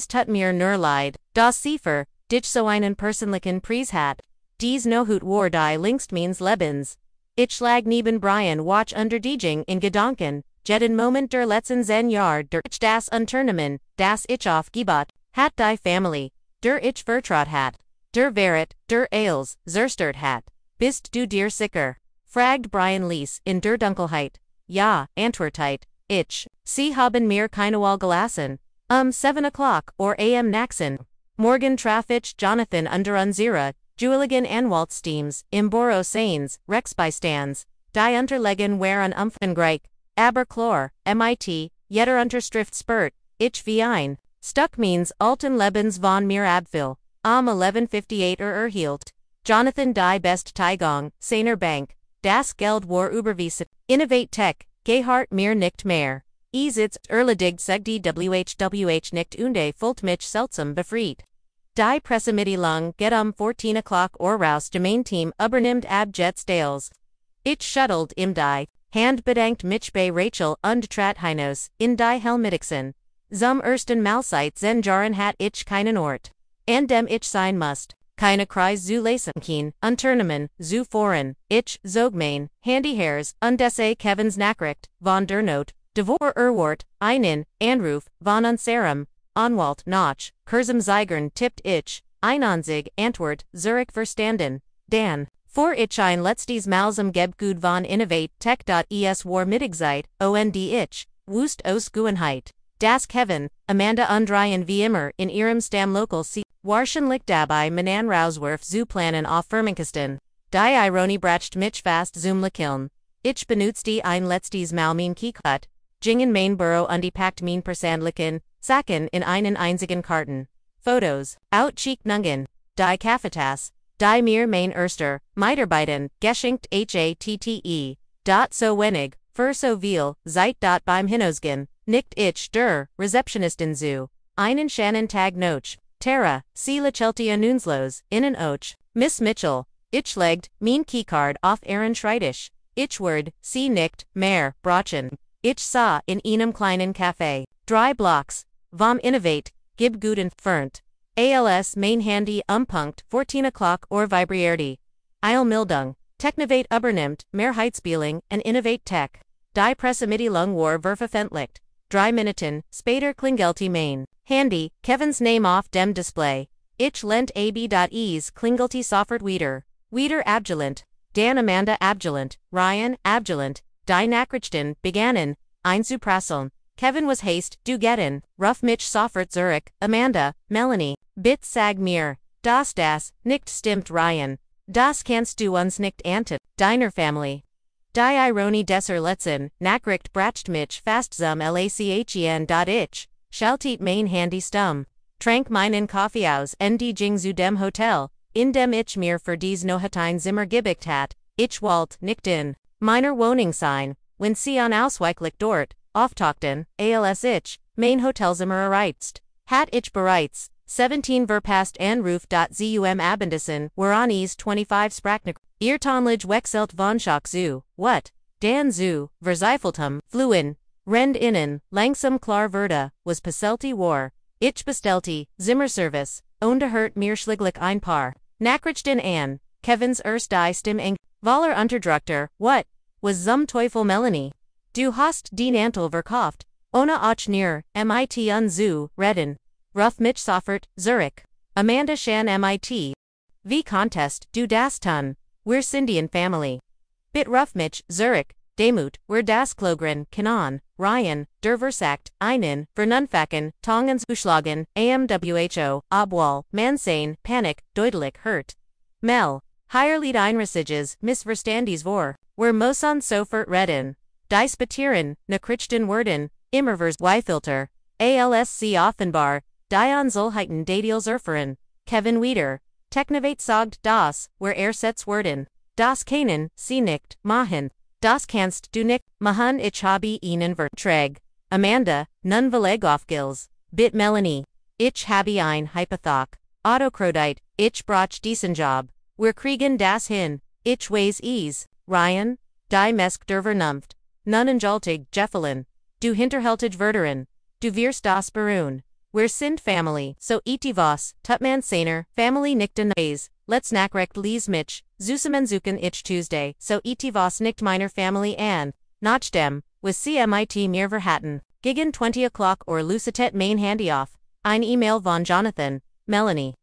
tut mir nur leid, das Cipher, dich so einen persönlichen Preis hat. Dies Nohut war die längst meines Lebens. Ich lag neben Brian Watch unter Diejing in Gedanken, jeden Moment der letzten 10 Jahr der ich das Unternehmen, das ich aufgebaut, hat die Familie, der ich vertraut hat, der Verrat, der Ailes, zerstört hat. Bist du dir sicher? Fragt Brian Lees in der Dunkelheit. Ja, antwortet ich. Sie haben mir keine Wahl gelassen. 7 o'clock or am Naxen. Morgen traf ich Jonathan under unsere, Juligan Anwaltsteams, im Boro Sains, Rexbystands, die Unterlegen waren umfangreich, aber klar, mit, jeder Unterschrift spurt, ich wie ein, Stuck means alten Lebens von mir abviel, 1158 erhielt. Jonathan die best Teigong, seiner Bank, das Geld war überwiesen, Innovate Tech, gehart mir nicht mehr. Sitzt erledigt seg die WHWH nicht unde fult mich seltsam befried. Die Pressemitteilung geht 14 o'clock or raus Team übernimmt ab Jets Dales. Ich shuttled im die, hand bedankt mich bei Rachel und trat hinaus, in die Helmittixen. Zum ersten Mahlzeit zen Jahren hat ich keinen Ort. An dem ich sein musst. Keine Kreis zu Lesenkin, Unternehmen, zu Foren, ich, zog mein, Handy Hairs, undesse Kevins Nachricht, von der Not, devor Wort, einen, Anruf, von unserem, Anwalt, Notch, Kurzem Zeigern tippt ich, Einzig, Antwort, Zurich verstanden, Dan. Vor ich ein letztes Malsum Gebgut von Innovate Tech.es war Mittagzeit, und ich, Wust aus Guenheit. Das Kevin, Amanda undrien wie immer in ihrem Stammlokal sie, wahrscheinlich dabei meinen Rauswurf zu planen auf Firmenkosten. Die Ironie bracht mich fast zum Lächeln. Ich benutzte ein letztes Mal mein Keycut, gingen mein Büro undipackt mein Persönlichen, Sachen in einen einzigen Karten. Fotos, Outcheek-nungen, die Kaffeetasse, die mir mein erster, Mitarbeiten, geschenkt hatte, dot so wenig, für so viel, Zeit dot beim Hinausgehen, nicht ich der, Rezeptionistin zu, einen schönen Tag noch, Tara, sie lächelte nutzlos, innen och, Miss Mitchell, ich legte, mein Keycard auf ihren Schreibtisch, ich wurde, sie nicht, mehr, brachen, ich sah in einem kleinen Café, 3 Blocks, vom Innovate, gib guten, fernt. Als mein Handy Punkt 14 o'clock or vibrierte. Eilmeldung, Technovate übernimmt, Mehrheitsspieling, and Innovate Tech. Die Pressemitteilung war veröffentlicht. 3 Minuten, später klingelte mein Handy, Kevins Name auf dem Display. Ich lent ab.es klingelte sofort wieder. Wieder abgelehnt. Dan Amanda abgelehnt, Ryan abgelehnt. Die Nachrichten begannen, einzuprasseln. Kevin was haste, du getten, Ruff mich sofort Zurich, Amanda, Melanie, bit sag mir, das nicht stimmt Ryan, das kannst du uns nicht anten, deiner Family. Die Ironie desser letzten, Nachricht bracht mich fast zum Lachen. Ich, schaltet mein Handy stumm, trank meinen Kaffee aus und ging zu dem Hotel, in dem ich mir für dies noch ein Zimmer gebickt hat, ich wollte nicht in meiner Wohnung sein, wenn sie an ausweichlich dort, auftauchten, als ich, mein Hotelzimmer erreizt, hat ich bereits, 17 verpasst Anruf.zum Abendessen, woran es 25 sprachlich, ihr tonlich wechselt von Schock zu, what, dan zu, verzweifeltem, fluen, rend innen, langsam klar wurde, was bestellte war, ich bestellte, Zimmerservice, hört mir schlieglich ein paar, Nachrichten an, Kevins die Stimme Voller Unterdrückter, what, was zum Teufel Melanie? Du hast den Anteil verkauft, ohne auch nur, mit zu reden. Ruff mich sofort, Zurich. Amanda Shan mit. Wie Contest, du das tun, wir sind die Family. Bit Ruff mich, Zurich, Demut, wir das Klogren, Kanon, Ryan, der Versagt, einen, Vernunfaken, Tongens Uschlagen, AMWHO, Obwal, Mansane, Panic, Deutlich, Hurt. Mel, Heierlied Einrisiges, Missverstandies vor, wir müssen sofort reden. Die Spatieren, Nachrichten werden, immervers Wi-Filter, ALSC Offenbar, die Unsolheiten Dadiels erfahren, Kevin Wieder, Technovate sagt das, where sets werden, das können, sie nicht, machen, das kannst du nicht, machen ich habe ihnen verträg, Amanda, nun Gils, bit Melanie, ich habe ein Hypothek, Autokrodite, ich brauch diesen Job, wir kriegen das hin, ich weiß es, Ryan, die Mesk der Vernunft. Nun enjultig, Jeffelin. Du hinterhältig Verderin. Du wirst das beruhen. Wir sind Family, so was, Tutman Saner, Family nichten A's, let's Nachrecht les mich, Zusammensuchen ich Tuesday, so was nicht meiner Family an, nach dem, was CMIT mir verhatten, gegen 20 o'clock or Lucitet mein Handy auf, ein E-Mail von Jonathan, Melanie.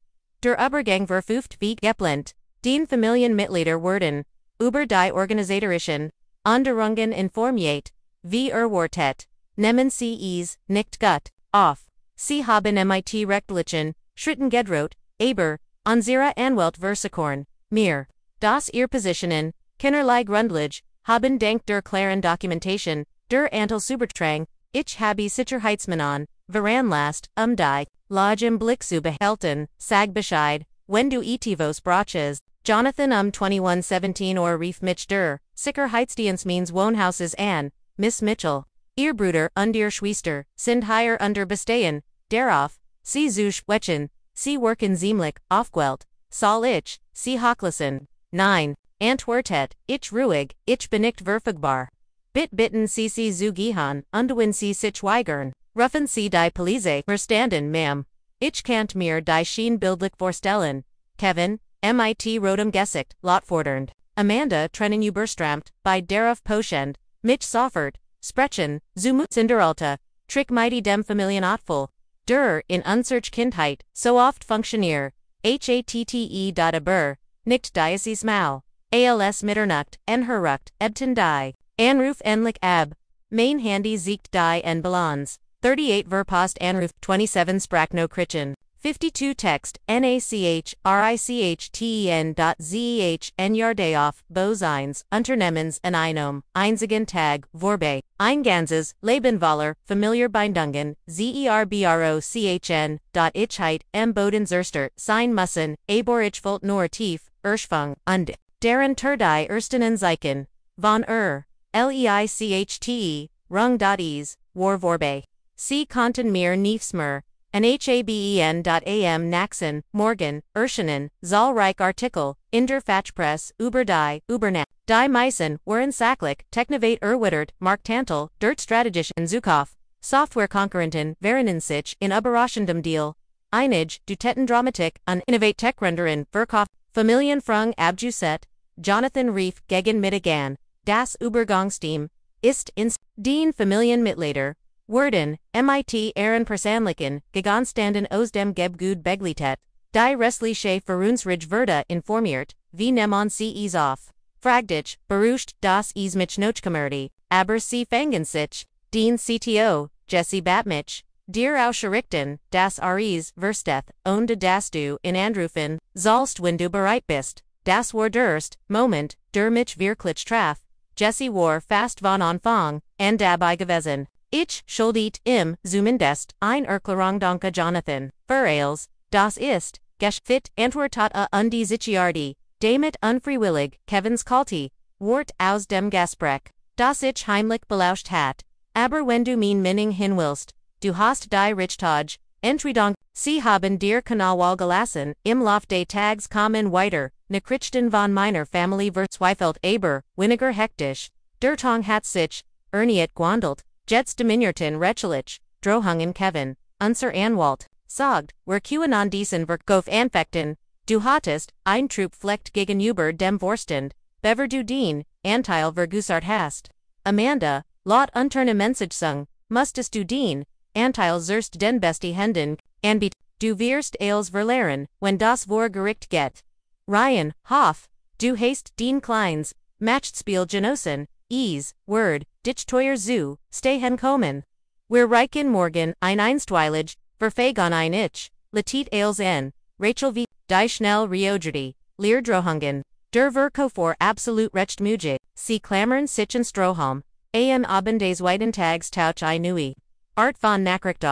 Der Übergang verfügt wie geplant, den Familienmitglieder werden, über die organisatorischen, Anderungen informiert, wie wartet, nehmen sie es, nicht gut, auf. Sie haben mit rechtlichen, Schritten gedroht, aber, unsere Anwalt versuchen, mir, das ihr Positionen, keinerlei Grundlage, haben dank der klaren Dokumentation, der Anteil Supertrang, ich habe Sicherheitsmaßnahmen, veranlasst, die, Lage im Blick zu behalten, sag Bescheid, wenn du etwas brauchst. Jonathan 2117 or Rief mich der, Sicherheitsdienstmeans Wohnhauses an, Miss Mitchell. Ihr Bruder und ihr Schwester sind hier unter Bestehen, darauf, sie zu sprechen, sie worken ziemlich, aufgewählt, soll ich, sie hochlassen. Nein, Antwertet, ich ruhig, ich bin nicht verfügbar. Bitten cc zu gehen, unwin sie sich weigern. Ruffen sie die Police verstanden, ma'am. Ich kannt mir die Schien bildlich vorstellen. Kevin, mit rotem Gesicht, lotfordernd. Amanda trennen überstrampt, bei darauf poschend, mich soffert, sprechen, zu Cinderalta, trick mighty dem Familienatful. In unsearch Kindheit, so oft funktionier, hatte aber, nicht diocese mal. Als Mitternacht, enherrucht, ebten die. Anruf endlich ab. Mein Handy siegt die en Balance. 38 Verpost Anruf 27 Sprachno Krichen. 52 Text, NACHRICHTEN.ZEH Enjardayoff, Bosines, Unternehmens en einzigen Tag, Vorbe, Einganzes, Lebenwaller, Familiar Bindungen, ZERBROCHN. Ichheit, Boden Zerster, Sein Mussen, Aber ich volt nur tief, Erschwung, und. Deren Turdei Erstenen Zeichen, von Leichte, Rung.ease, War Vorbe. Sie konnten mir Niefsmer. NHABEN.am Naxen, Morgan, Erschenen, Zahlreich Artikel, in der Fachpresse, über die, Übernat. Die Meissen, waren sachlich, Technovate erwittert, Mark Tantel, Dirt Strategisch in Zukauf, Software-Konkurrenten, waren sich, in überraschendem Deal. Einige, Dutettendramatik, an Innovate Tech-Renderin, Verkauf, Familienfrung abjuset, Jonathan Reef gegen Mittigan, das Übergangsteam, ist ins, den Familienmitglieder, Worden, mit Aaron Persanlichen, geganstanden aus dem Gebgut Beglitet, die restliche Verunsrige Verda informiert, wie nemon sie is auf. Fragdich, berucht das is mich Nochkommerde, aber sie fangen sich, den CTO, Jesse Batmich, dir Ausscherichten, das Aries, Versteth, onde das du in Anrufen, sollst wenn du bereit bist, das war durst, Moment, der mich wirklich traf, Jesse war fast von Anfang, and dabei gewesen. Ich schuldet zumindest ein Erklärung danke Jonathan, Verales, das ist, fit antwortet die Sichiardi, damit unfreiwillig, Kevins Kalti, Wort aus dem Gespräch, das ich heimlich belauscht hat, aber wenn du meinen hinwillst, du hast die Richtage, Entschuldigung, sie haben dir Kanalwall gelassen, im Lauf des Tags kommen weiter, Nachrichten von meiner Familie verzweifelt aber, weniger hektisch, der Tong hat sich, erniet gwandelt, Jets Dominierten Rechelich, Drohungen Kevin, unser Anwalt, sagt, wer QAnon diesen Verkauf anfechten, du hattest, ein Trupp flecht gegenüber dem Vorstand, bever du den, Anteil vergusart hast. Amanda, laut Unternehmensung, musstest du den, Anteil zerst den beste Händen, anbiet, du wirst als verlehren, wenn das vor Gericht geht. Ryan, Hoff, du hast den Kleins, Machtspiel genossen, Word, dich teuer zu, stehen kommen. Wir reichen morgen ein Einstweilig, verfegon ein Ich, Latit als n, Rachel v. Die schnell reagierte, Leerdrohungen, der Verkauf vor absolut recht muge, sie klammern sich in Strohhalm, am Abend des weiten Tags tauch I nui. Art von Nachricht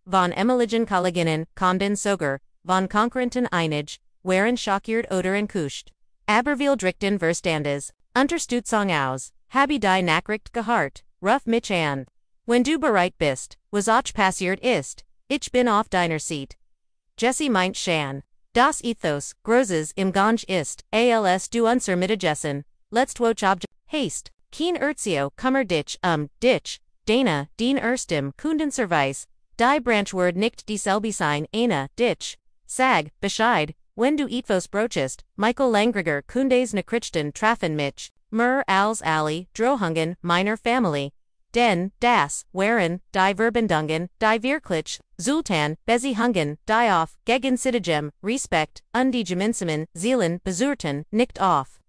von Emiligen Kolleginnen, Konden Soger, von Konkurrenten einig, waren schockiert oder enkuscht. Aber wir drichten Verstandes, Unterstützung aus. Habe die Nachricht gehört, ruf mich an. Wenn du bereit bist, was auch passiert ist, ich bin auf deiner Seite. Jesse meint Shan. Das Ethos, Großes im Gange ist, als du unser Mittagessen, letztwoch Objekt, hast, kein Erzio, kummer dich, Dana, den erstem, Kundenservice, die Branchword nicht dieselbe sein, dich, sag, Bescheid, wenn du Ethos brochest, Michael Langriger Kundes Nachrichten trafen mich. Als Ali, Drohungen, meiner Familie. Den, das, waren, die Verbindungen, die wirklich, Zultan, Bezihungen, die auf, gegen Sittagem, Respekt, und die Gemeinsamen, Zielen, besurten, nicht auf.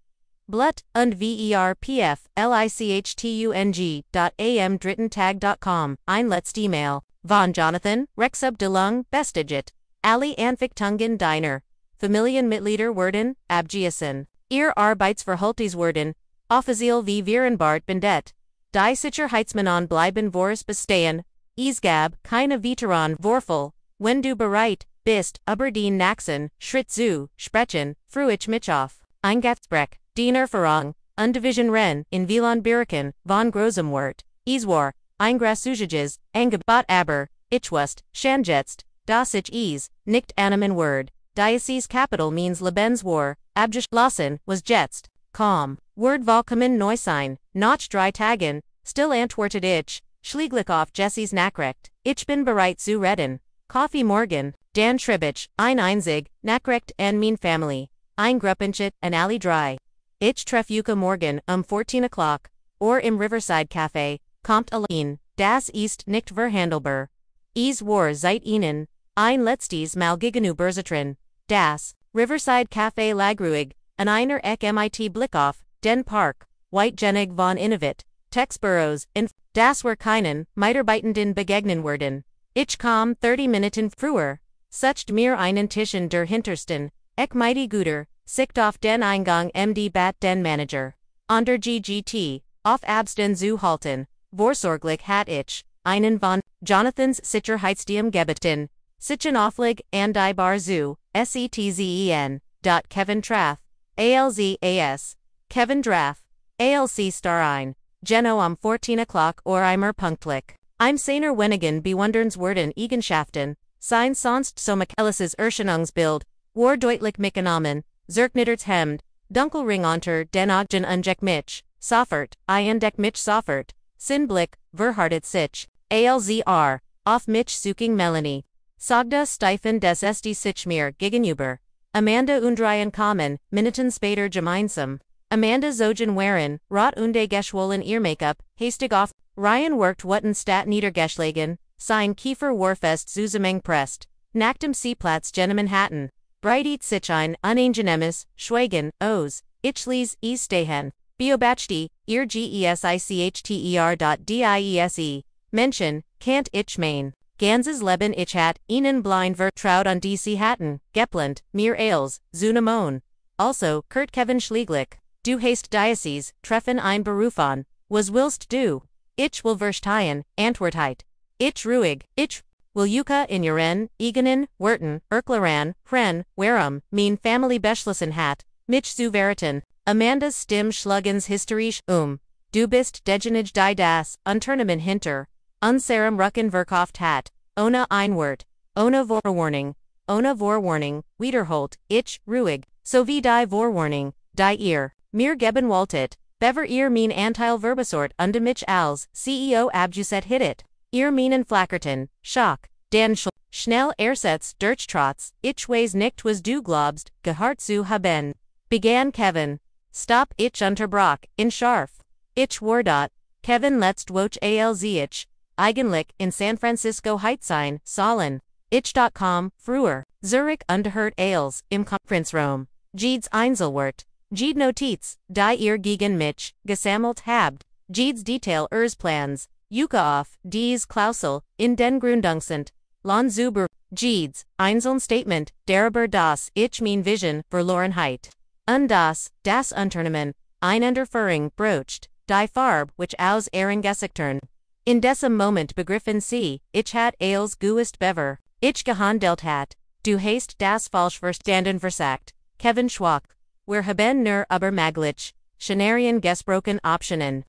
Blut, und verpf, lichtung.am drittentag.com, ein letzte E-Mail, von Jonathan, Rexub de Lung, Bestiget, Ali Anfichtungen deiner, Familienmitglieder werden, abgeessen. Ihr Arbeitsverhältnis werden, offiziell wie Virenbart Bindet. Die Sicherheitsmannen bleiben voris bestehen, Isgab, keine Veteran Vorfall, wenn du bereit bist, über den Naxen, Schritt zu, sprechen, fruich mich auf. Eingatsbrech, den Erfahrung, Undivision Ren, in Wieland Biraken, von Großem Wort, Iswar, Eingrasujages, Angebot aber, ich wust, Schanjetzt, das ich nicht annehmen Word. Diocese capital means Lebenswar, Abgeschlossen, was jetzt. calm. Word vollkommen neu sein, noch drei Tagen, still antwortet ich, schlieglich auf Jesse's Nachricht, ich bin bereit zu reden. Coffee morgen, Dan Tribich, einzig, Nachricht an meine Familie, ein Gruppenchit, an alle drei. Ich treff Yuka morgen 14 o'clock, or im Riverside Café, kommt allein, das ist nicht verhandelbar. Es war seit Ihnen, ein letztes Mal gegenüberzutreten, das Riverside Café lag ruhig, an einer mit Blick auf den Park, weitgängig von Innovit, Textbüros, in das war keinen Mitarbeitenden begegnen werden. Ich kam 30 Minuten früher, sucht mir einen Tisch in der hintersten, mighty guter, sicht auf den Eingang bat den Manager. An der GGT, auf Absten zu halten, vorsorglich hat ich, einen von Jonathans Sicherheitsdienst gebeten, sichen auflig an die Bar zu, setzen. Kevin Traff, ALZAS, Kevin Draff, ALC Star ein, Geno 14 o'clock or immer punktlich. Im seiner wenigen bewundernswerten Eigenschaften, sein sonst so Michaelis' Erscheinungsbild, war deutlich mitgenommen, zerknittert Hemd, Dunkelring unter den Augen ungeck mich, Soffert, entdeck mich Soffert, Sinnblick, verhartet sich, ALZR, auf mich suching Melanie. Sagda Steifen des Esti sich mir gegenüber. Amanda undreien kommen, Minuten später gemeinsam. Amanda zogen waren, rot unde geschwollen ihr Make-up, hastig auf. Ryan worked wuten stat niedergeschlagen, sein Kiefer warfest zusammengepresst. Nacktem Seeplatz Manhattan. Breitet sich ein unangenehmes, Schweigen, os, ich ließ es stehen. Beobachte, ihr gesichter.diese. Menschen, can't ich mein. Ganzes Leben ich hat, ihnen blind vertraut an DC hatten, geplant, mir als, Zunamon. Also, Kurt Kevin Schlieglich, du hast Diocese, treffen ein Beruf an, was willst du? Ich will verstehen, antwortheit. Ich ruhig, ich will Yuka in ihren, eigenen, Werten, erklären, warum, mein Familie beschlossen hat, mich zu verraten. Amanda's Stimme schlagens historisch, du bist degenig die das, Unternehmen hinter, unserem Rücken verkauft hat, ohne ein Wort, ohne Vorwarning, wiederholt, ich, ruhig, so wie die Vorwarning, die ihr, mir geben wolltet, bever ihr mein Anteil verbesort unde mich als CEO abjuset hittet, ihr meinen flackerten, Schock, dan schnell ersetzt durch Trotz, ich weiß nicht was du glaubst, gehört zu haben, begann Kevin. Stop, ich unterbrach, in scharf. Ich war dort, Kevin letzt woch alzich, eigentlich, in San Francisco Heights sollen. Ich.com, früher, Zurich ungehört als, im Konferenzraum. Jedes Einzelwort. Jede Notiz, die ihr gegen mich, gesammelt habt. Jedes Detail ihres Plans. Yuka auf, dies Klausel, in den Grundungssent. Lon Zuber. Jedes, einzeln Statement, darüber das, ich mein Vision, Verlorenheit. Und das Unternehmen, Unterführung, brocht, die Farbe, which aus Ehren gesichtern. In diesem Moment begriffen sie, ich hat als guest bever, ich gehandelt hat, du hast das falsch verstanden versagt, Kevin Schwach, wir haben nur aber maglich, Szenarien gesprochen Optionen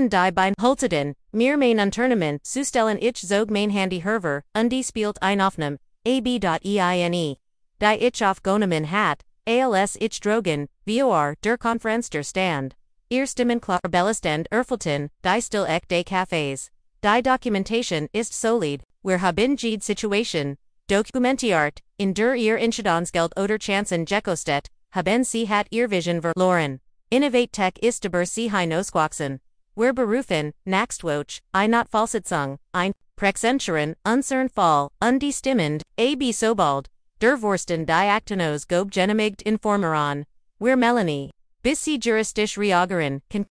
die bein Holteden, mir mein Unternehmen, zustellen ich zog mein Handy herver, die spielt ein Aufnahme, ab.eine, die ich aufgenommen hat, als ich drogen, vor der Konferenz der Stand. Ihr Stimmen klar belastend erfülten, die still ek de Cafés. Die Dokumentation ist solid, wir haben jede Situation, dokumentiert, in der ihr Inschadonsgeld oder Chancen gekostet, haben sie hat ihr Vision verloren. Innovate Tech ist aber sie hinausgewachsen. Wir berufen, nächstwoch, not Falsitzung, ein Präxenturen, unsern Fall, undestimmend, ab sobald, der Vorsten die Aktenos gob genemigt informeran. Wir Melanie. Bis sie juristisch reagieren, kann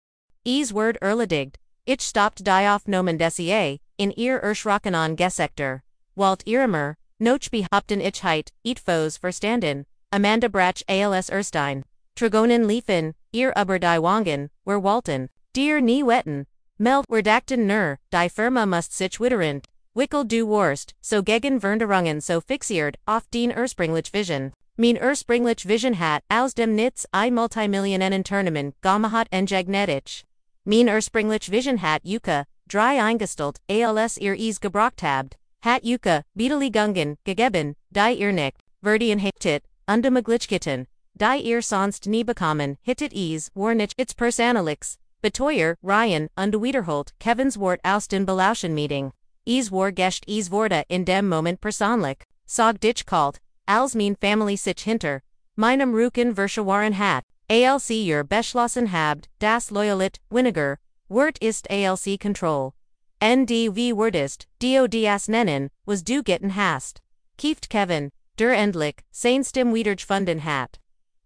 es Word erledigt. Ich stoppt die Aufnahmen des in ihr erschrockenen Gesektor. Walt ihremer, noch behaupten ich heit, Foes verstanden. Amanda Brach als Erstein. Tragonen liefen, ihr aber die Wangen, wir wollten. Dir nie wetten. Meld wir dachten nur, die Firma must sich wiederend. Wickel du Wurst, so gegen Veränderungen so fixiert, auf den ursprünglich Vision. Mein ursprünglich Vision hat, aus dem Nitz, ein Multimillionen Unternehmen, gemacht engegnetisch. Mein ursprünglich Vision hat Yuka, drei eingestellt, als ihr es gebraucht habt. Hat Yuka, Beteligungen, gegeben, die ihr nicht, verdien hättet, unde Möglichkeiten, die ihr sonst nie bekommen, hittet is, war nicht its Personalix, Beteuer, Ryan, und Wiederholt, Kevins Wort aus den Belauschen Meeting. Is war Gest is wurde in dem Moment personlich, sog dich kalt, als mein Family sich hinter, meinem Rücken verschworen hat, alc ihr beschlossen habt, das Loyalit, weniger, Wort ist alc Control. NDV Wordist, DODS nennen, was du getten hast. Kieft Kevin, der endlich, sein Stim wiedergefunden hat.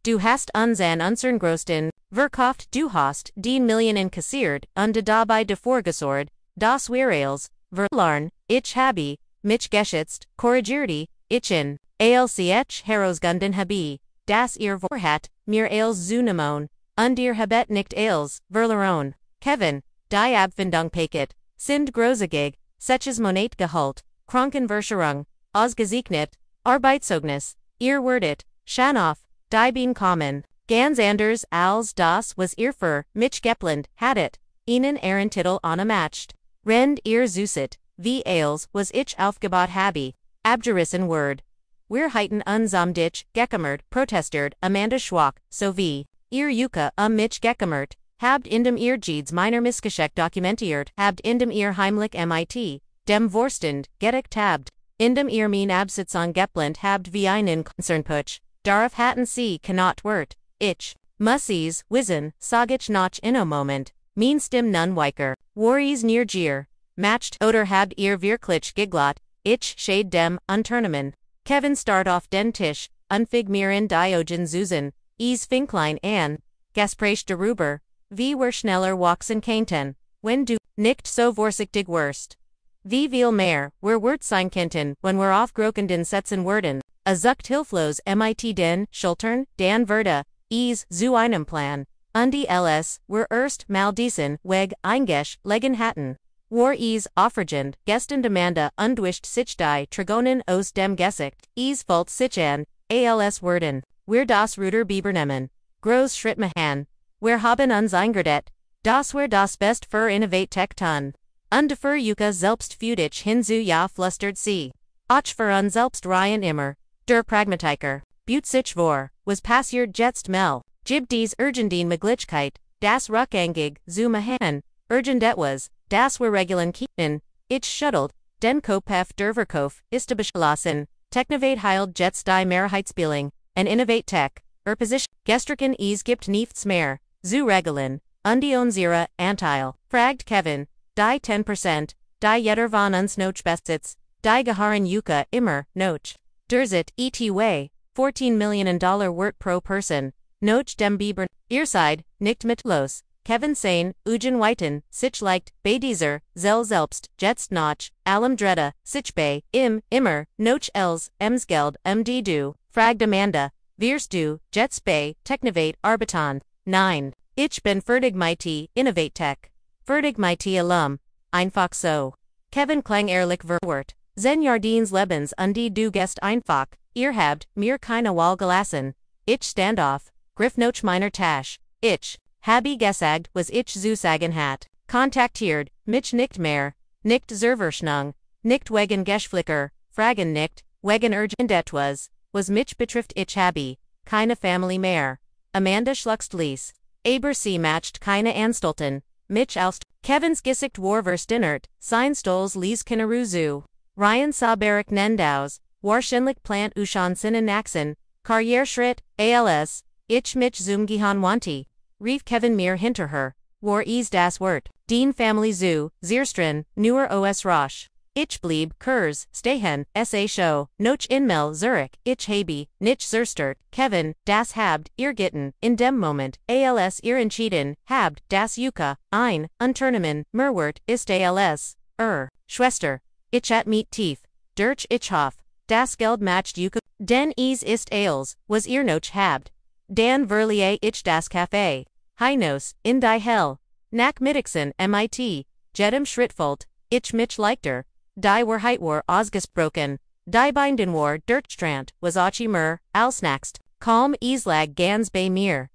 Du hast uns an unsern größten, verkauft du hast, den Millionen kassiert, und dabei davor gesorgt, das wir als, verlarn, ich habe, mich geschützt, korrigierte, ich in, alch herausgefunden habe, das ihr vorhat, mir als Zunamon, und ihr habet nicht als, verloren. Kevin, die Abfindung paket, sind großzügig, seches Monat gehalt, Krankenversicherung, ausgezeichnet, Arbeitszeugnis, ihr werdet, Schanoff, die Bien kommen, ganz anders als das was ihr für mich geplant hattet, ihnen Ehrentitel anamacht. Rend ihr süßet, wie als was ich aufgebaut habe, abgerissen word. Wir heiten uns dich, gekümmert, protestiert, Amanda Schwach, so wie, ihr Yuka mich gekümmert, habt in dem ihr Jeeds meiner Missgeschick dokumentiert, habt in dem ihr heimlich mit, dem Vorstand, gedeckt habt, in dem ihr mein Absitzung geplant habt wie einen Konzernputsch, darauf hatten sie cannot wort, ich, musses, wissen, sag ich noch in a moment, mein Stim nun weiker, worries near gier, matched oder habt ihr wirklich geglaubt, ich shade dem Unternehmen. Kevin start off den Tisch, unfig mir in Diogen Susan, is Finklein an, Gaspreich darüber, wie wir schneller wachsen könnten, wenn du nicht so vorsichtig wärst. Wie viel mehr, wird sein könnten, wenn wir aufgroken den Sätzen werden, a zucht hilflos mit den Schultern, dan Verda, is zu einem Plan, und die ls, wir erst mal diesen Weg legen hatten. War is aufregend, gestern Demanda undwischt sich die Trigonen aus dem Gesicht, is fällt sich an, als werden, wir das Ruder Bibernehmen, groß Schritt machen, wir haben uns eingeredet, das wir das best für innovate tech tun. Und für Yuka selbst fühlt hinzu ja flustert sie. Och für uns selbst Ryan immer, der Pragmatiker, büt sich vor, was passiert jetzt mel, gib dies Urgendien Möglichkeit, das Rückgängig zu machen, urgent etwas, das wir regeln können, ich schuttelt, den Kopf der Verkauf ist beschlossen, Technovate heilt jetzt die Mehrheitsbildung, en innovate tech, Position, gestrigen is gibt nichts mehr, zu regeln, und die unsere Anteil, fragt Kevin, die 10%, die jeder von uns noch besitzt, die gehören Yuka immer, noch. Derzit, etwa, $14 million Wort pro Person, noch dem Biber, ihr seid, nicht mit los. Kevin sein, Eugen Whiten, sich leicht, bei dieser, selbst, jetzt noch, allem Dretta, sich bei, immer, noch els, Geld, du, fragt Amanda, wirst du, jetzt bei, Technovate, Arbiton, nein, ich bin fertig mit, Innovate Tech. Fertig mit alum, einfach so. Kevin klang ehrlich verwort, zen Jardins Lebens und die du gest einfach, ihr habt, mir keine Wahl gelassen. Ich stand auf, griff noch meiner Tasche, ich, habe gesagt, was ich zu sagen hat, kontaktiert, mich nicht mehr, nicht Zerverschnung, nicht wegen Geschflicker, fragen nicht, wegen urgent etwas, was mich betrifft ich habe, keine Familie mehr. Amanda schluckst ließ, aber sie matcht keine Anstalten. Mich aus Kevins Gesicht war versteinert, sein Stolz ließ Kinneruzu. Ryan sah Barak Nendaus, wahrscheinlich plant Sinnen Naxen, Karriereschritt, als, ich mich zum Gehirn wanti. Rief Kevin mir hinter her, war is das Wort, den Family zu, Zierstrin, nur os Roche. Ich blieb, Kurs, stehen, sa show, noch inmel Zurich, ich habe, nicht zerstört, Kevin, das habt, ihr gitten, in dem Moment, als ihr entschieden, habt, das Yuka, ein, Unternehmen, Merwert, ist als, Schwester, ich at meet tief, durch ich hoff, das Geld matcht Yuka, denn is ist als, was ihr noch habt. Dan verlier ich das Café, Heinos, in die Hell, nach Mittagsen, mit, jedem Schrittfolt, ich mich leichter. Die Wahrheit war ausgesprochen, die Binden war Dirtstrand, was auch immer, als nächst, kaum Islag ganz bei mir.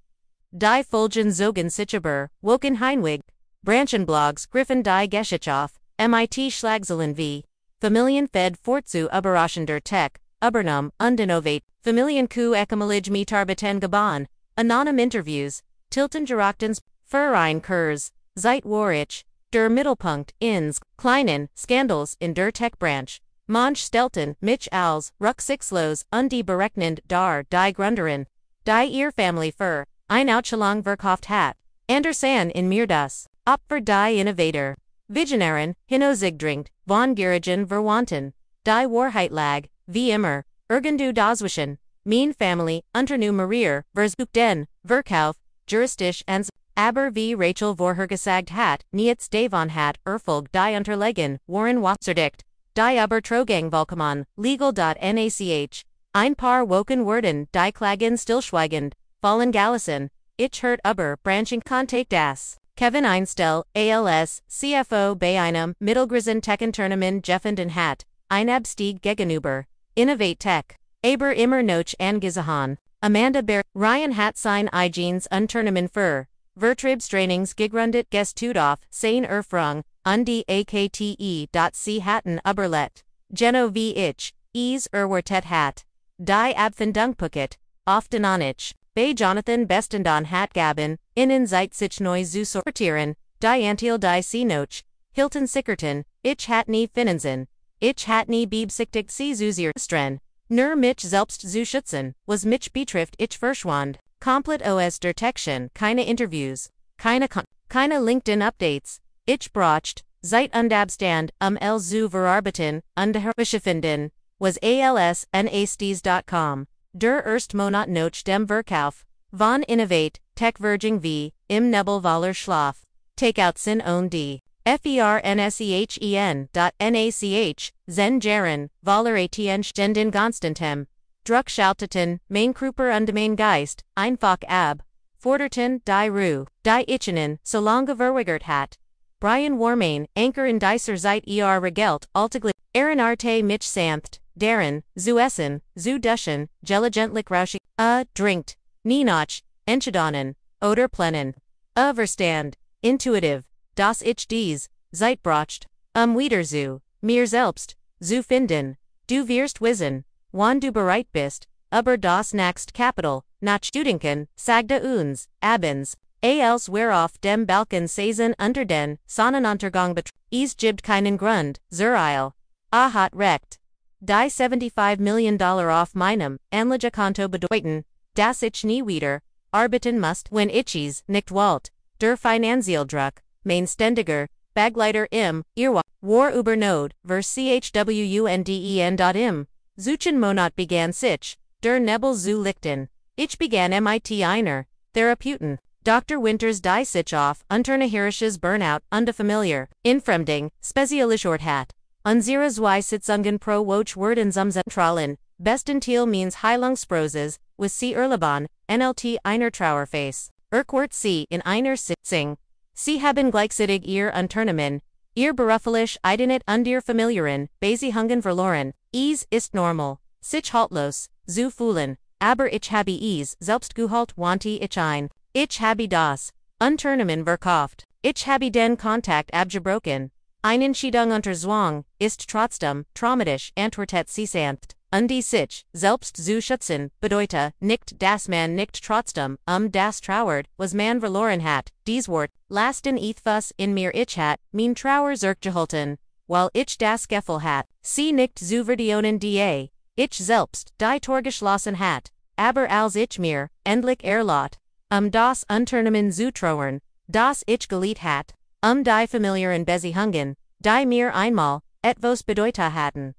Die Folgen zogen sich aber, woken Heinwig, Branchenblogs griffen die Geschichte auf, mit Schlagzeilen wie, Familien fed fortzu überraschender Tech, Übernahme und Innovate, Familien ku ekamalige mitarbeten gaban, anonym interviews, tilten gerachtens, Verein Kurs, Zeit Warich, der Mittelpunkt, ins, kleinen, Scandals in der Tech-Branch, Manch Stelten, Mich als, Ruck Sixlos, die berechnend, dar, die Gründerin, die ihr Family für, ein Ausstellung verkauft hat, Andersan in mir das, Opfer die Innovator, Visionärin, hinozigdringt, von Gierigen verwanten, die Wahrheit lag, wie immer, irgendu dazwischen, mein Family, unternu Marier, Versbuch den, Verkauf, juristisch ans, aber wie Rachel vorhergesagt hat, niets davon hat, erfolg die Unterlegen, Warren Watzerdicht, die aber Trogang Volkaman, legal.nach, ein paar Woken Werden, die Klagen stillschweigend, fallen Gallison, ich hört aber, branching Kontakt das. Kevin Einstel, ALS, CFO bei einem, Mittelgroßen Tech-Unternehmen Jeffenden hat, ein Abstieg gegenüber, Innovate Tech, aber immer noch angesehen. Amanda Bear, Ryan hat sein eigenes Unternehmen für, Vertriebstrainings gegründet gestudoff, sein Erfrung, die akte.c hatten überlet, Geno wie ich, wertet hat, die Abfindungpucket, often an ich, bei Jonathan Bestendon hat gaben, innen seit sich neu zu sortieren, die Antil die Sinoch, Hilton Sickerton, ich hat nie Finanzen, ich hat nie beabsichtigt sie zu zerstren, nur mich selbst zu schützen, was mich betrifft ich verschwand, komplett aus der Detection, keine Interviews, keine LinkedIn-Updates, ich bracht, seit undabstand, el zu verarbeiten, finden, was als nasties.com. Der Monat noch dem Verkauf, von Innovate, Tech-Verging v, im Nebelvaler Schlaf, Takeout sin own d. Fernsechen.nach, Zen Jaren, Valer Atn Stenden Constantem, Druck Schalteten, Mainkruper und mein Geist, einfach ab, Forderten, die Ruhe, die Ichenen, solange verwigert hat. Brian Warmain, Anchor in Dicer Zeit regelt, alteglich, Arte mich sanft, Darren, zu essen, zu duschen, gelegentlich rauschig, drinkt, nienoch, entschieden, oder plenen, verstand, intuitiv, das ich dies, zeitbracht, wieder zu, mir selbst, zu finden, du wirst wissen, wann du bereit bist, aber das nächst Kapital, nach Studenken, sagte uns, abends, als whereof dem Balken Saison unter den Sonnenuntergang es gibt keinen Grund, zur Eil, hat recht. Die $75 Million auf meinem Anlagekonto bedeuten, dass ich nie wieder arbeiten muss, wenn ich nicht wollt. Der Finanzialdruck, mein ständiger Begleiter im Irrwar über Node, chwunden.im. Zuchen Monat begann sich, der Nebel zu lichten. Ich begann mit einer Therapeuten. Dr. Winters die sich auf unternehmerisches Burnout Familiar, Infremding, spezialisiert hat. Unsere zwei Sitzungen pro Woche werden zum Zentralen, besten Teil means Heilungsprozess, with sie Erleben, NLT einer Trauerphase. Urquhart sie in einer Sitzung. Sie haben gleichzeitig ihr Unternehmen, ihr beruflich eigenes und ihr Familien, Beziehungen verloren. Es ist normal, sich haltlos, zu fühlen, aber ich habe es selbst gehalt wanti ich ein. Ich habe das Unternehmen verkauft. Ich habe den Kontakt abgebrochen. Eine Entscheidung unter Zwang ist trotzdem traumatisch antwortet sie sanft. Die sich selbst zu schützen bedeutet nicht, dass man nicht trotzdem das trauert, was man verloren hat. Dies Wort lasten ethwas in mir ich hat, mein Trauer zurückgehalten, weil ich das Gefühl hat, sie nicht zu verdionen da. Ich selbst die Tor geschlossen hat, aber als ich mir endlich erlaubt, das Unternehmen zu trauern, das ich geliebt hat, die familiären Beziehungen, die mir einmal etwas bedeutet hatten,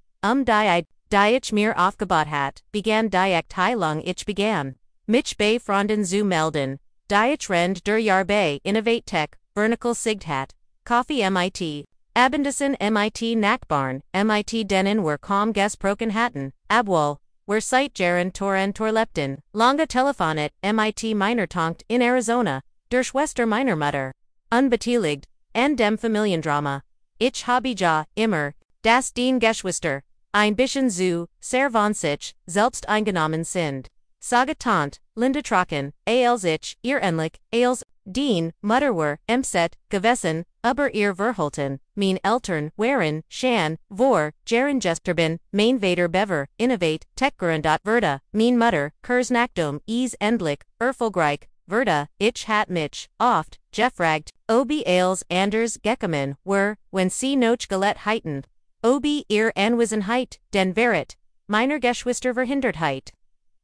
die ich mir aufgebaut hat, begann die Teilung ich begann, mich bei Freunden zu melden, die ich rend der Jahr bei Innovate Tech, Vernical Sigd hat, Coffee MIT, Abendessen MIT Nachbarn, MIT denen wir kaum gesprochen hatten, Abwohl, wer seit Jaren Toren Torlepten, lange Telefonet MIT Miner tonkt in Arizona, der Schwester meiner Mutter, unbeteiligt, an dem Familiendrama. Ich habe ja immer, das den Geschwister, ein bisschen zu, sehr von sich, selbst eingenommen sind. Sage Tant, Linda Trocken, als ich, ihr endlich, als, den, Mutterwer, Emset, Gewessen, aber ihr Verhalten, mein Eltern, Waren, Shan, vor, Jaren Gesterben, mein Vater Bever, Innovate, Tech-Unternehmen, Verda, mein Mutter, Kurs Nachdom, endlich, Erfolgreich, Verda, ich hat mich, oft, Jeffragt, ob Ailes Anders Geckerman, were, when sie noch Galett heiten. Ob ihr Anwesenheit, den Verrat, meiner Geschwister Verhindertheit.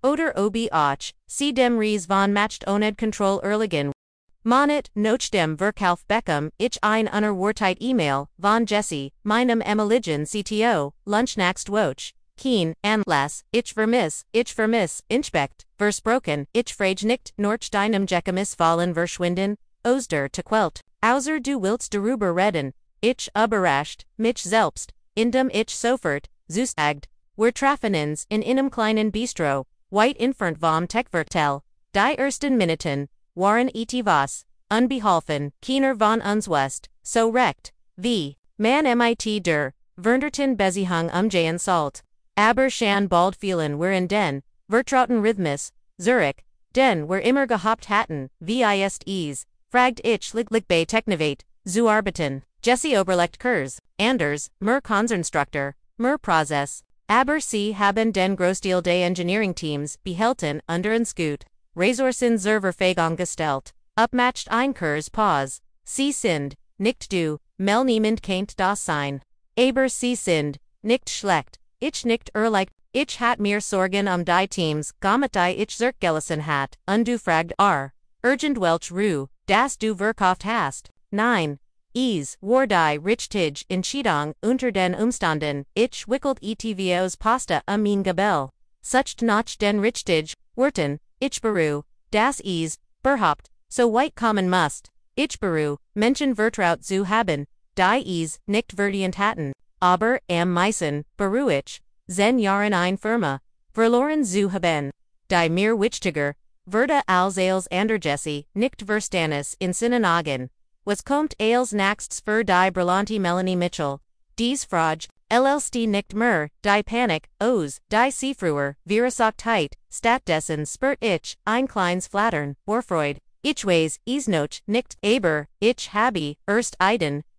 Oder ob auch, sie dem Ries von Macht oned Control erliegen. Monet, noch dem Verkauf Beckham, ich ein unerwartet E-Mail, von Jesse, meinem Emeligen CTO, Lunchnaxt Woch, Keen, Anlass, ich vermiss, inspect, versprochen, ich frage nicht, noch deinem Jekamis fallen verschwinden, Osder te Quelt, außer du willst darüber reden, ich überrascht, mich selbst, indem ich sofort, zusagt, wir trafen uns in einem kleinen Bistro, weit entfernt vom Tech-Vertel, die ersten Minuten, waren etwas, unbeholfen, keiner von uns west, so recht, wie, man mit der, Veränderten Beziehung umgehen sollt, aber schon bald fielen wir in den, vertrauten Rhythmus, Zurich, den wir immer gehabt hatten, wie ist es, fragt ich bei Technovate, zu arbeiten, Jesse Oberlecht Kurs, Anders, mer Konstruktor, mer Prozess, aber sie haben den Großteil des Engineering Teams behalten under uns gut. Ressourcen zur Verfügung gestellt. Upmatcht ein Kurs Pause. Sie sind, nicht du, Melanie kennt das sein. Aber sie sind, nicht schlecht. Ich nicht erleicht. Ich hat mir Sorgen die Teams, gamet die ich zurückgelassen hat, und du fragt urgent welch Ruhe, das du verkauft hast. Nein. War die richtig Entscheidung unter den Umständen, ich wickelt etvos Pasta mein Gabel. Sucht noch den richtig, Worten, ich beru, das berhaupt, so weit kommen musst, ich beru, Menschen vertraut zu haben, die nicht verdient hatten, aber am meisten, beru ich, 10 Jahren eine Firma, verloren zu haben, die mir wichtiger, Verda als ander Jesse, nicht verstandes in seinen Augen. Was kommt als nächstes für die brillante Melanie Mitchell? Dies Frage, LLst nicht mehr, die Panik, die Seefruer, Virasochtheit, stattdessen spürt ich, ein kleines Flattern, Vorfreude. Ich weiß, noch nicht, aber, ich habe, erst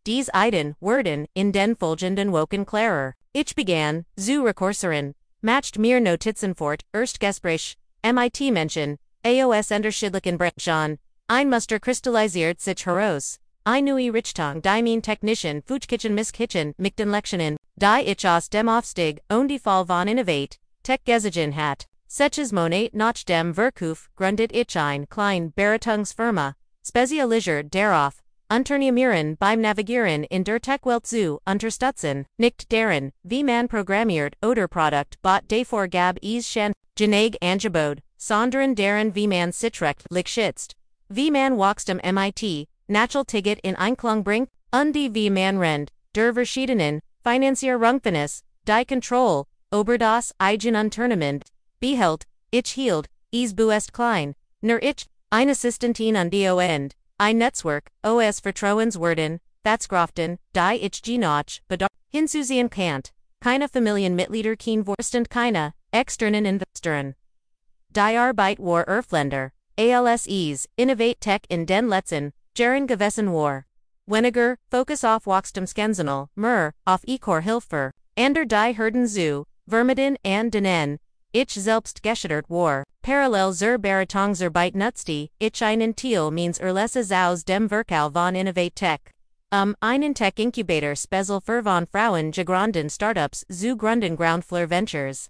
dies werden, in den folgenden Wochen klarer. Ich begann, zu rekursieren, matcht mir Notizen fort, erst Gespräch, mit Menschen, AOS unterschiedlichen Branchen, ein Muster kristallisiert sich heraus. Eine neue Richtung, die mein Technischen, Fuchkitchen Misskitchen, mich den Lektionen, die ich aus dem Aufstieg, und die Fall von Innovate, Tech gesehen hat. Seches Monat nach dem Verkauf, gründet ich ein klein Beratungsfirma, spezialisiert darauf, Unternehmerin beim Navigieren in der Tech-Welt zu unterstützen, nicht darin, wie man programmiert oder Produkt bot davor gab es schon, Geneg Angebot, sondern darin wie man sich schützt. Wie man wächst am MIT, Natural Ticket in Einklang bringt, und wie man rennt, der verschiedenen, Finanzierungsfinnis, die Kontrolle, über das eigene Unternehmen, behält, ich hielt, es buest klein, nur ich, ein Assistentin an die End, ein Netzwerk, os Vertrauenswürden, Fatzkraften, die ich genoch, bedarf, hinzusehen kann, keine Familienmitglieder kein Vorstand keine, externen Investoren. Die Arbeit war Erfländer. ALSEs, Innovate Tech in den letzten, Jahren gewessen war. Weniger, Focus auf Wachstumsskandal, auf Hilfe, ander die Hürden zu, vermiden and denen, ich selbst gescheitert war, parallel zur Beratungsarbeit nutzte, ich einen Teil means erlesses aus dem Verkauf von Innovate Tech. Einen Tech Incubator special für von Frauen gegründeten Startups zu gründen Groundfloor Ventures.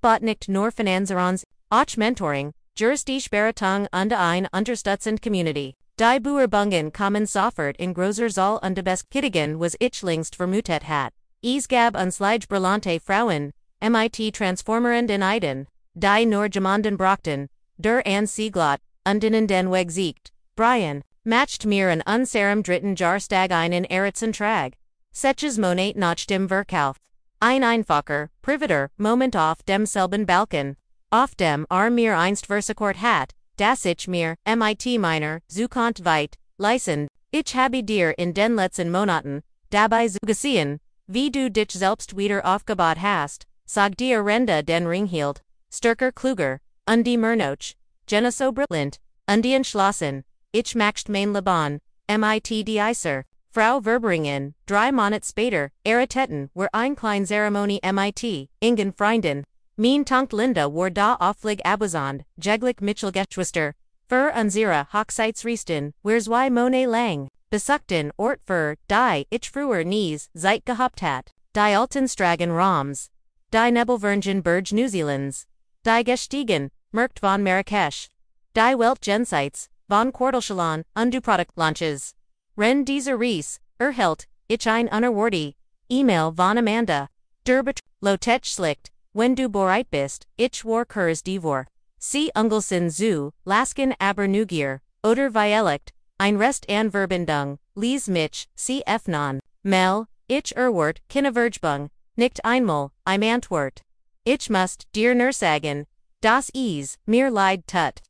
Bot nicht nur Finanzierungs, auch Mentoring, juristische Beratung und ein unterstützend Community. Die Bewerbungen kommen sofort in großer Zahl und Kittigen was ich längst vermutet hat. Es gab uns brillante Frauen, mit transformerenden Ideen, die nur jemanden brauchten, der an Sieglot, und in den Weg siegt. Brian, matcht mir an unserem dritten Jahrstag einen Ehrensantrag. Seches Monat nach dem Verkauf. Ein einfacher, privater Moment auf demselben Balken. Auf dem mir einst versucht hat, das ich mir, mit meiner, Zukunft weit, leisten. Ich habe dir in den letzten Monaten, dabei so gesehen, wie du dich selbst wieder aufgebaut hast, sag dir Renda den Ring hielt, stärker kluger, und die Mernoch, Geneso Britland, und die entschlossen. ich macht mein Leben, mit Deiser, Frau Verbringen, drei Monat später, Eritetten, were ein kleine Zeremonie mit, ingen Freunden, mein Tankt Linda war da auflig abwesend, jeglich Mitchell-Geschwister, für unsere Hochzeitsreisten, wir zwei Monate lang, besuchten Ort für, die ich früher nie Zeit gehabt hat, die alten Stragen Roms, die Nebelvergen Burj New Zealands, die Gestiegen, Merkt von Marrakesch, die Welt Gensites, von Quartelschalon, und Product Launches. Ren dieser Reis, erhält, ich ein unerwartet, E-Mail von Amanda, Lotech schlicht, wenn du bereit bist, ich war kurz divor. Sie Ungelsen zu, Lasken aber Neugier, oder Vielicht, ein Rest an Verbindung, lies mich, cf non, Mel, ich erwart, Kindervergebung, nicht einmal, im Antwort. Ich must, dir nur sagen, das mir leid tut.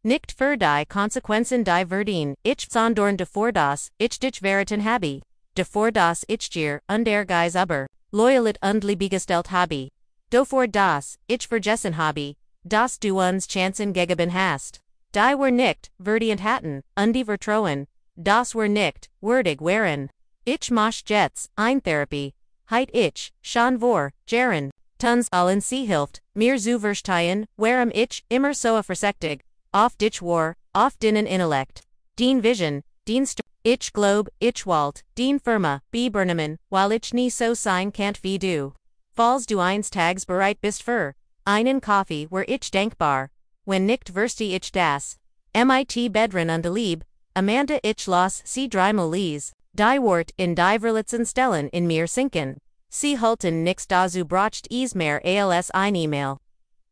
Nicht für die Konsequenzen die Verdien, ich sondern davor das, ich dich verraten habe, davor das ich dir, und Geis aber, loyalit und liebegestellt habe, davor das, ich vergessen habe, dass du uns Chancen gegeben hast. Die were nicht, verdient hatten, und die Vertrauen, das were nicht, würdig waren. Ich mach jetzt, ein Therapie, heit ich, schon vor, Jaren, tons allen sie hilft, mir zu verstehen, warum ich, immer so versechtig, oft ich war, oft dienen Intellekt, dien Vision, dien ich Globe, ich Walt, dien Firma, Bernemann, while ich nie so sein can't wie du. Falls du eins Tags bereit bist für, einen Kaffee were ich dankbar, wenn nicht verste ich das, mit Bedren und Lieb, Amanda ich los sie dreimal lies, die Wort in die Verlitzen stellen in mir sinken, sie halten nix dazu bracht es mehr als ein E-Mail.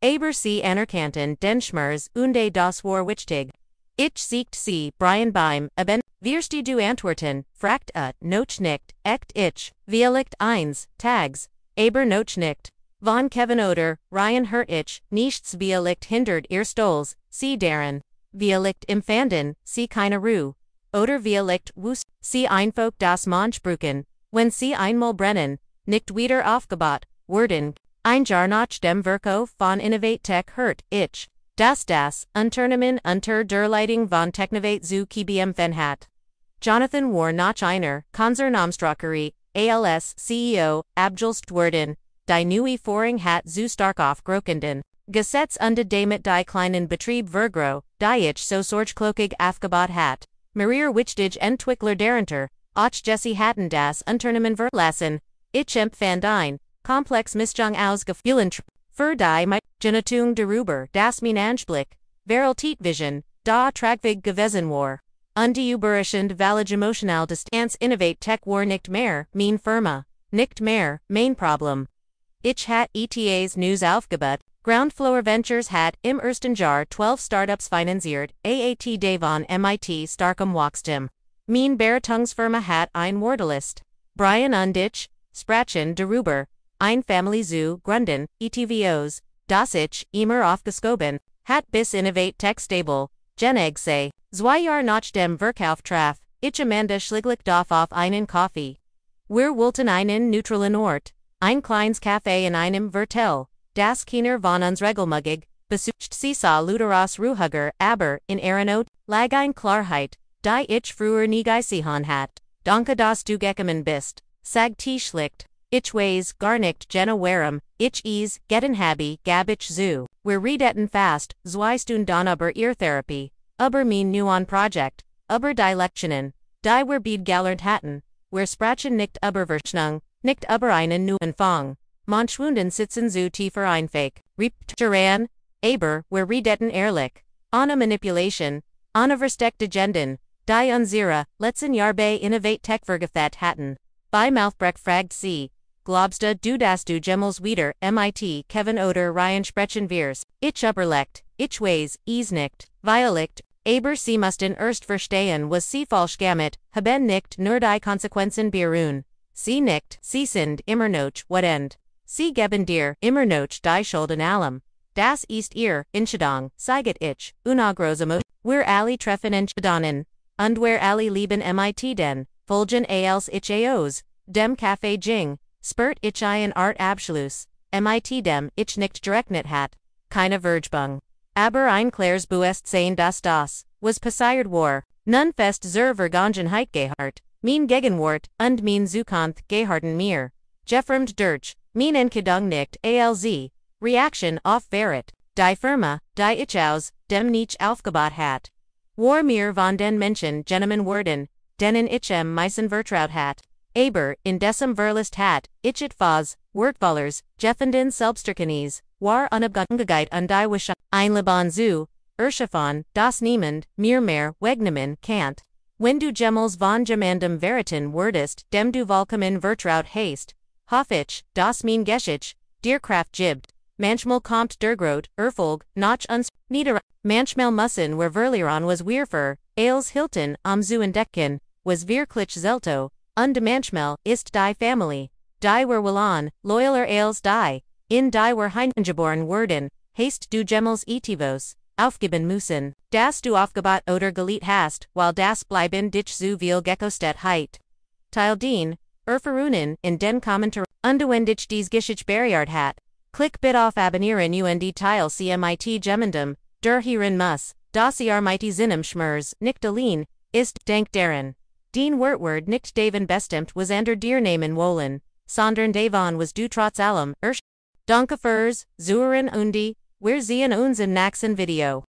Aber sie anerkannten den Schmerz und das war wichtig. Ich siegt sie, Brian beim, eben, wirst du antworten, fragt noch nicht, echt ich, vielleicht eins, Tags, aber noch nicht. Von Kevin oder, Ryan hört ich, nichts vielleicht hindert ihr Stolz, sie daran. Vielleicht empfanden, sie keine Ruhe. Oder vielleicht wus, sie einfach das Manch brücken, wenn sie einmal brennen, nicht wieder aufgebaut, werden. Ein Jahr nach dem Verkauf von Innovate Tech hört ich, das Unternehmen unter der Leitung von Technovate zu KBM hat. Jonathan war nach einer Konzernamensdracherei, als CEO, abgelöst worden, die neue Führung hat zu stark aufgerückenden. Gesetz unter damit die kleinen Betrieb vergro, die ich so sorgklokig aufgebaut hat. Maria wichtig Entwickler darunter, auch Jesse hatten das Unternehmen verlassen, ich empfand ein komplex Missgang ausgefühlen für die Genitung darüber, das mein Anblick, Veraltit Vision, da tragfähig gewesen war. Und die überraschend valid emotional Distanz Innovate Tech war nicht mehr, mein Firma, nicht mehr, mein Problem. Ich hat ETAs News aufgebaut, Groundfloor Ventures hat im ersten Jahr 12 Startups finanziert, AAT Davon MIT starkem Wachstum. Mein Beratungsfirma hat ein Wartelist. Brian und ich, sprachen darüber, ein Family Zoo gründen, ETVOs, das ich, immer aufgeschoben, hat bis Innovate Tech stable, Geneg sei, 2 Jahr nach dem Verkauf traf, ich Amanda schliglich auf einen Kaffee. Wir wollten einen neutralen Ort, ein kleines Café in einem Viertel, das keiner von uns regelmäßig besucht sie sah Luderas Ruhhugger, aber, in Ehrenot, lag ein Klarheit, die ich früher nie gesehen hat, danke dass du gekommen bist, sagt schlicht. Ich weiß gar nicht genau warum, ich getten habe, gab ich zu. Wir redeten fast, 2 Stunden über ihr Therapie, über mein neuen Projekt, über die Lektionen, die wir beide gelernt hatten. Wir sprachen nicht über Verschnung, nicht über einen neuen Fang. Manchwunden sitzen zu tiefer einfach, Repteran, aber, wir redeten ehrlich. Ohne Manipulation, ohne versteckte Agenden, die unsere letzten Jahr bei Innovate Tech vergefet hatten. Bei Mouthbreck fragt sie, glaubst du dass du Gemmels wieder, mit, Kevin oder Ryan sprechen wirst? Ich überlegt, ich weiß, nicht, Violicht, aber sie mussten erst verstehen was sie falsch gammet, haben nicht nur die Konsequenzen beruhen. Sie nicht, sie sind immer noch, what end. Sie geben dir, immer noch die Schulden allem. Das ist ihr, Entscheidung, sagt ich, una große wir alle treffen Entscheidungen, und wir alle lieben mit den, folgen als ich aus, dem Café Jing, spurt ich ein Art Abschluss, mit dem ich nicht gerechnet hat, keine Vergebung. Aber ein klares Buest sein das, was passiert war. Nun fest zur Vergangenheit gehört. Mein Gegenwart und mein Zukunft gehörten mir. Gefremd durch. Mein Enkedung nicht alz. Reaction auf Verrat. Die Firma, die ich aus dem Nichts aufgebaut hat. War mir von den Menschen genommen worden, denen ich am meisten vertraut hat. Aber, in diesem Verlust hat, ich etwas, Wortvollers, gefunden Selbsterkenntnis, war unabgehängt und die Wisch ein Leben zu erschaffen, das niemand mir mehr wegnehmen kann. Wenn du jemals von jemandem verraten wurdest, dem du vollkommen vertraut hast, hoff ich, dass mein Geschichte dir Kraft gibt. Manchmal kommt der Grot, Erfolg, noch uns nieder. Manchmal müssen wir verlieren was wir für, als Hilton zu entdecken, was wirklich selto, und manchmal ist die Familie, die wir wollen, loyaler als die, in die wir hineingeboren wurden, hast du jemals etivos, aufgeben müssen, dass du aufgebaut oder geliebt hast, weil das bleiben dich zu viel gekostet hat. Teil den, Erfahrungen in den Kommentaren, und wenn dich dies Geschichte barriert hat. Klick bit auf Abonnieren und Teil CMIT Gemendum, der hierin muss, das ihr mighty Sinem Schmers, nicht allein, ist, denk daran. Den Wortword nicht Davon bestimmt was ander dir Namen wollen, sondern Davon was du trotz allem, Danke fürs Zuhören und wir sehen uns im nächsten Video.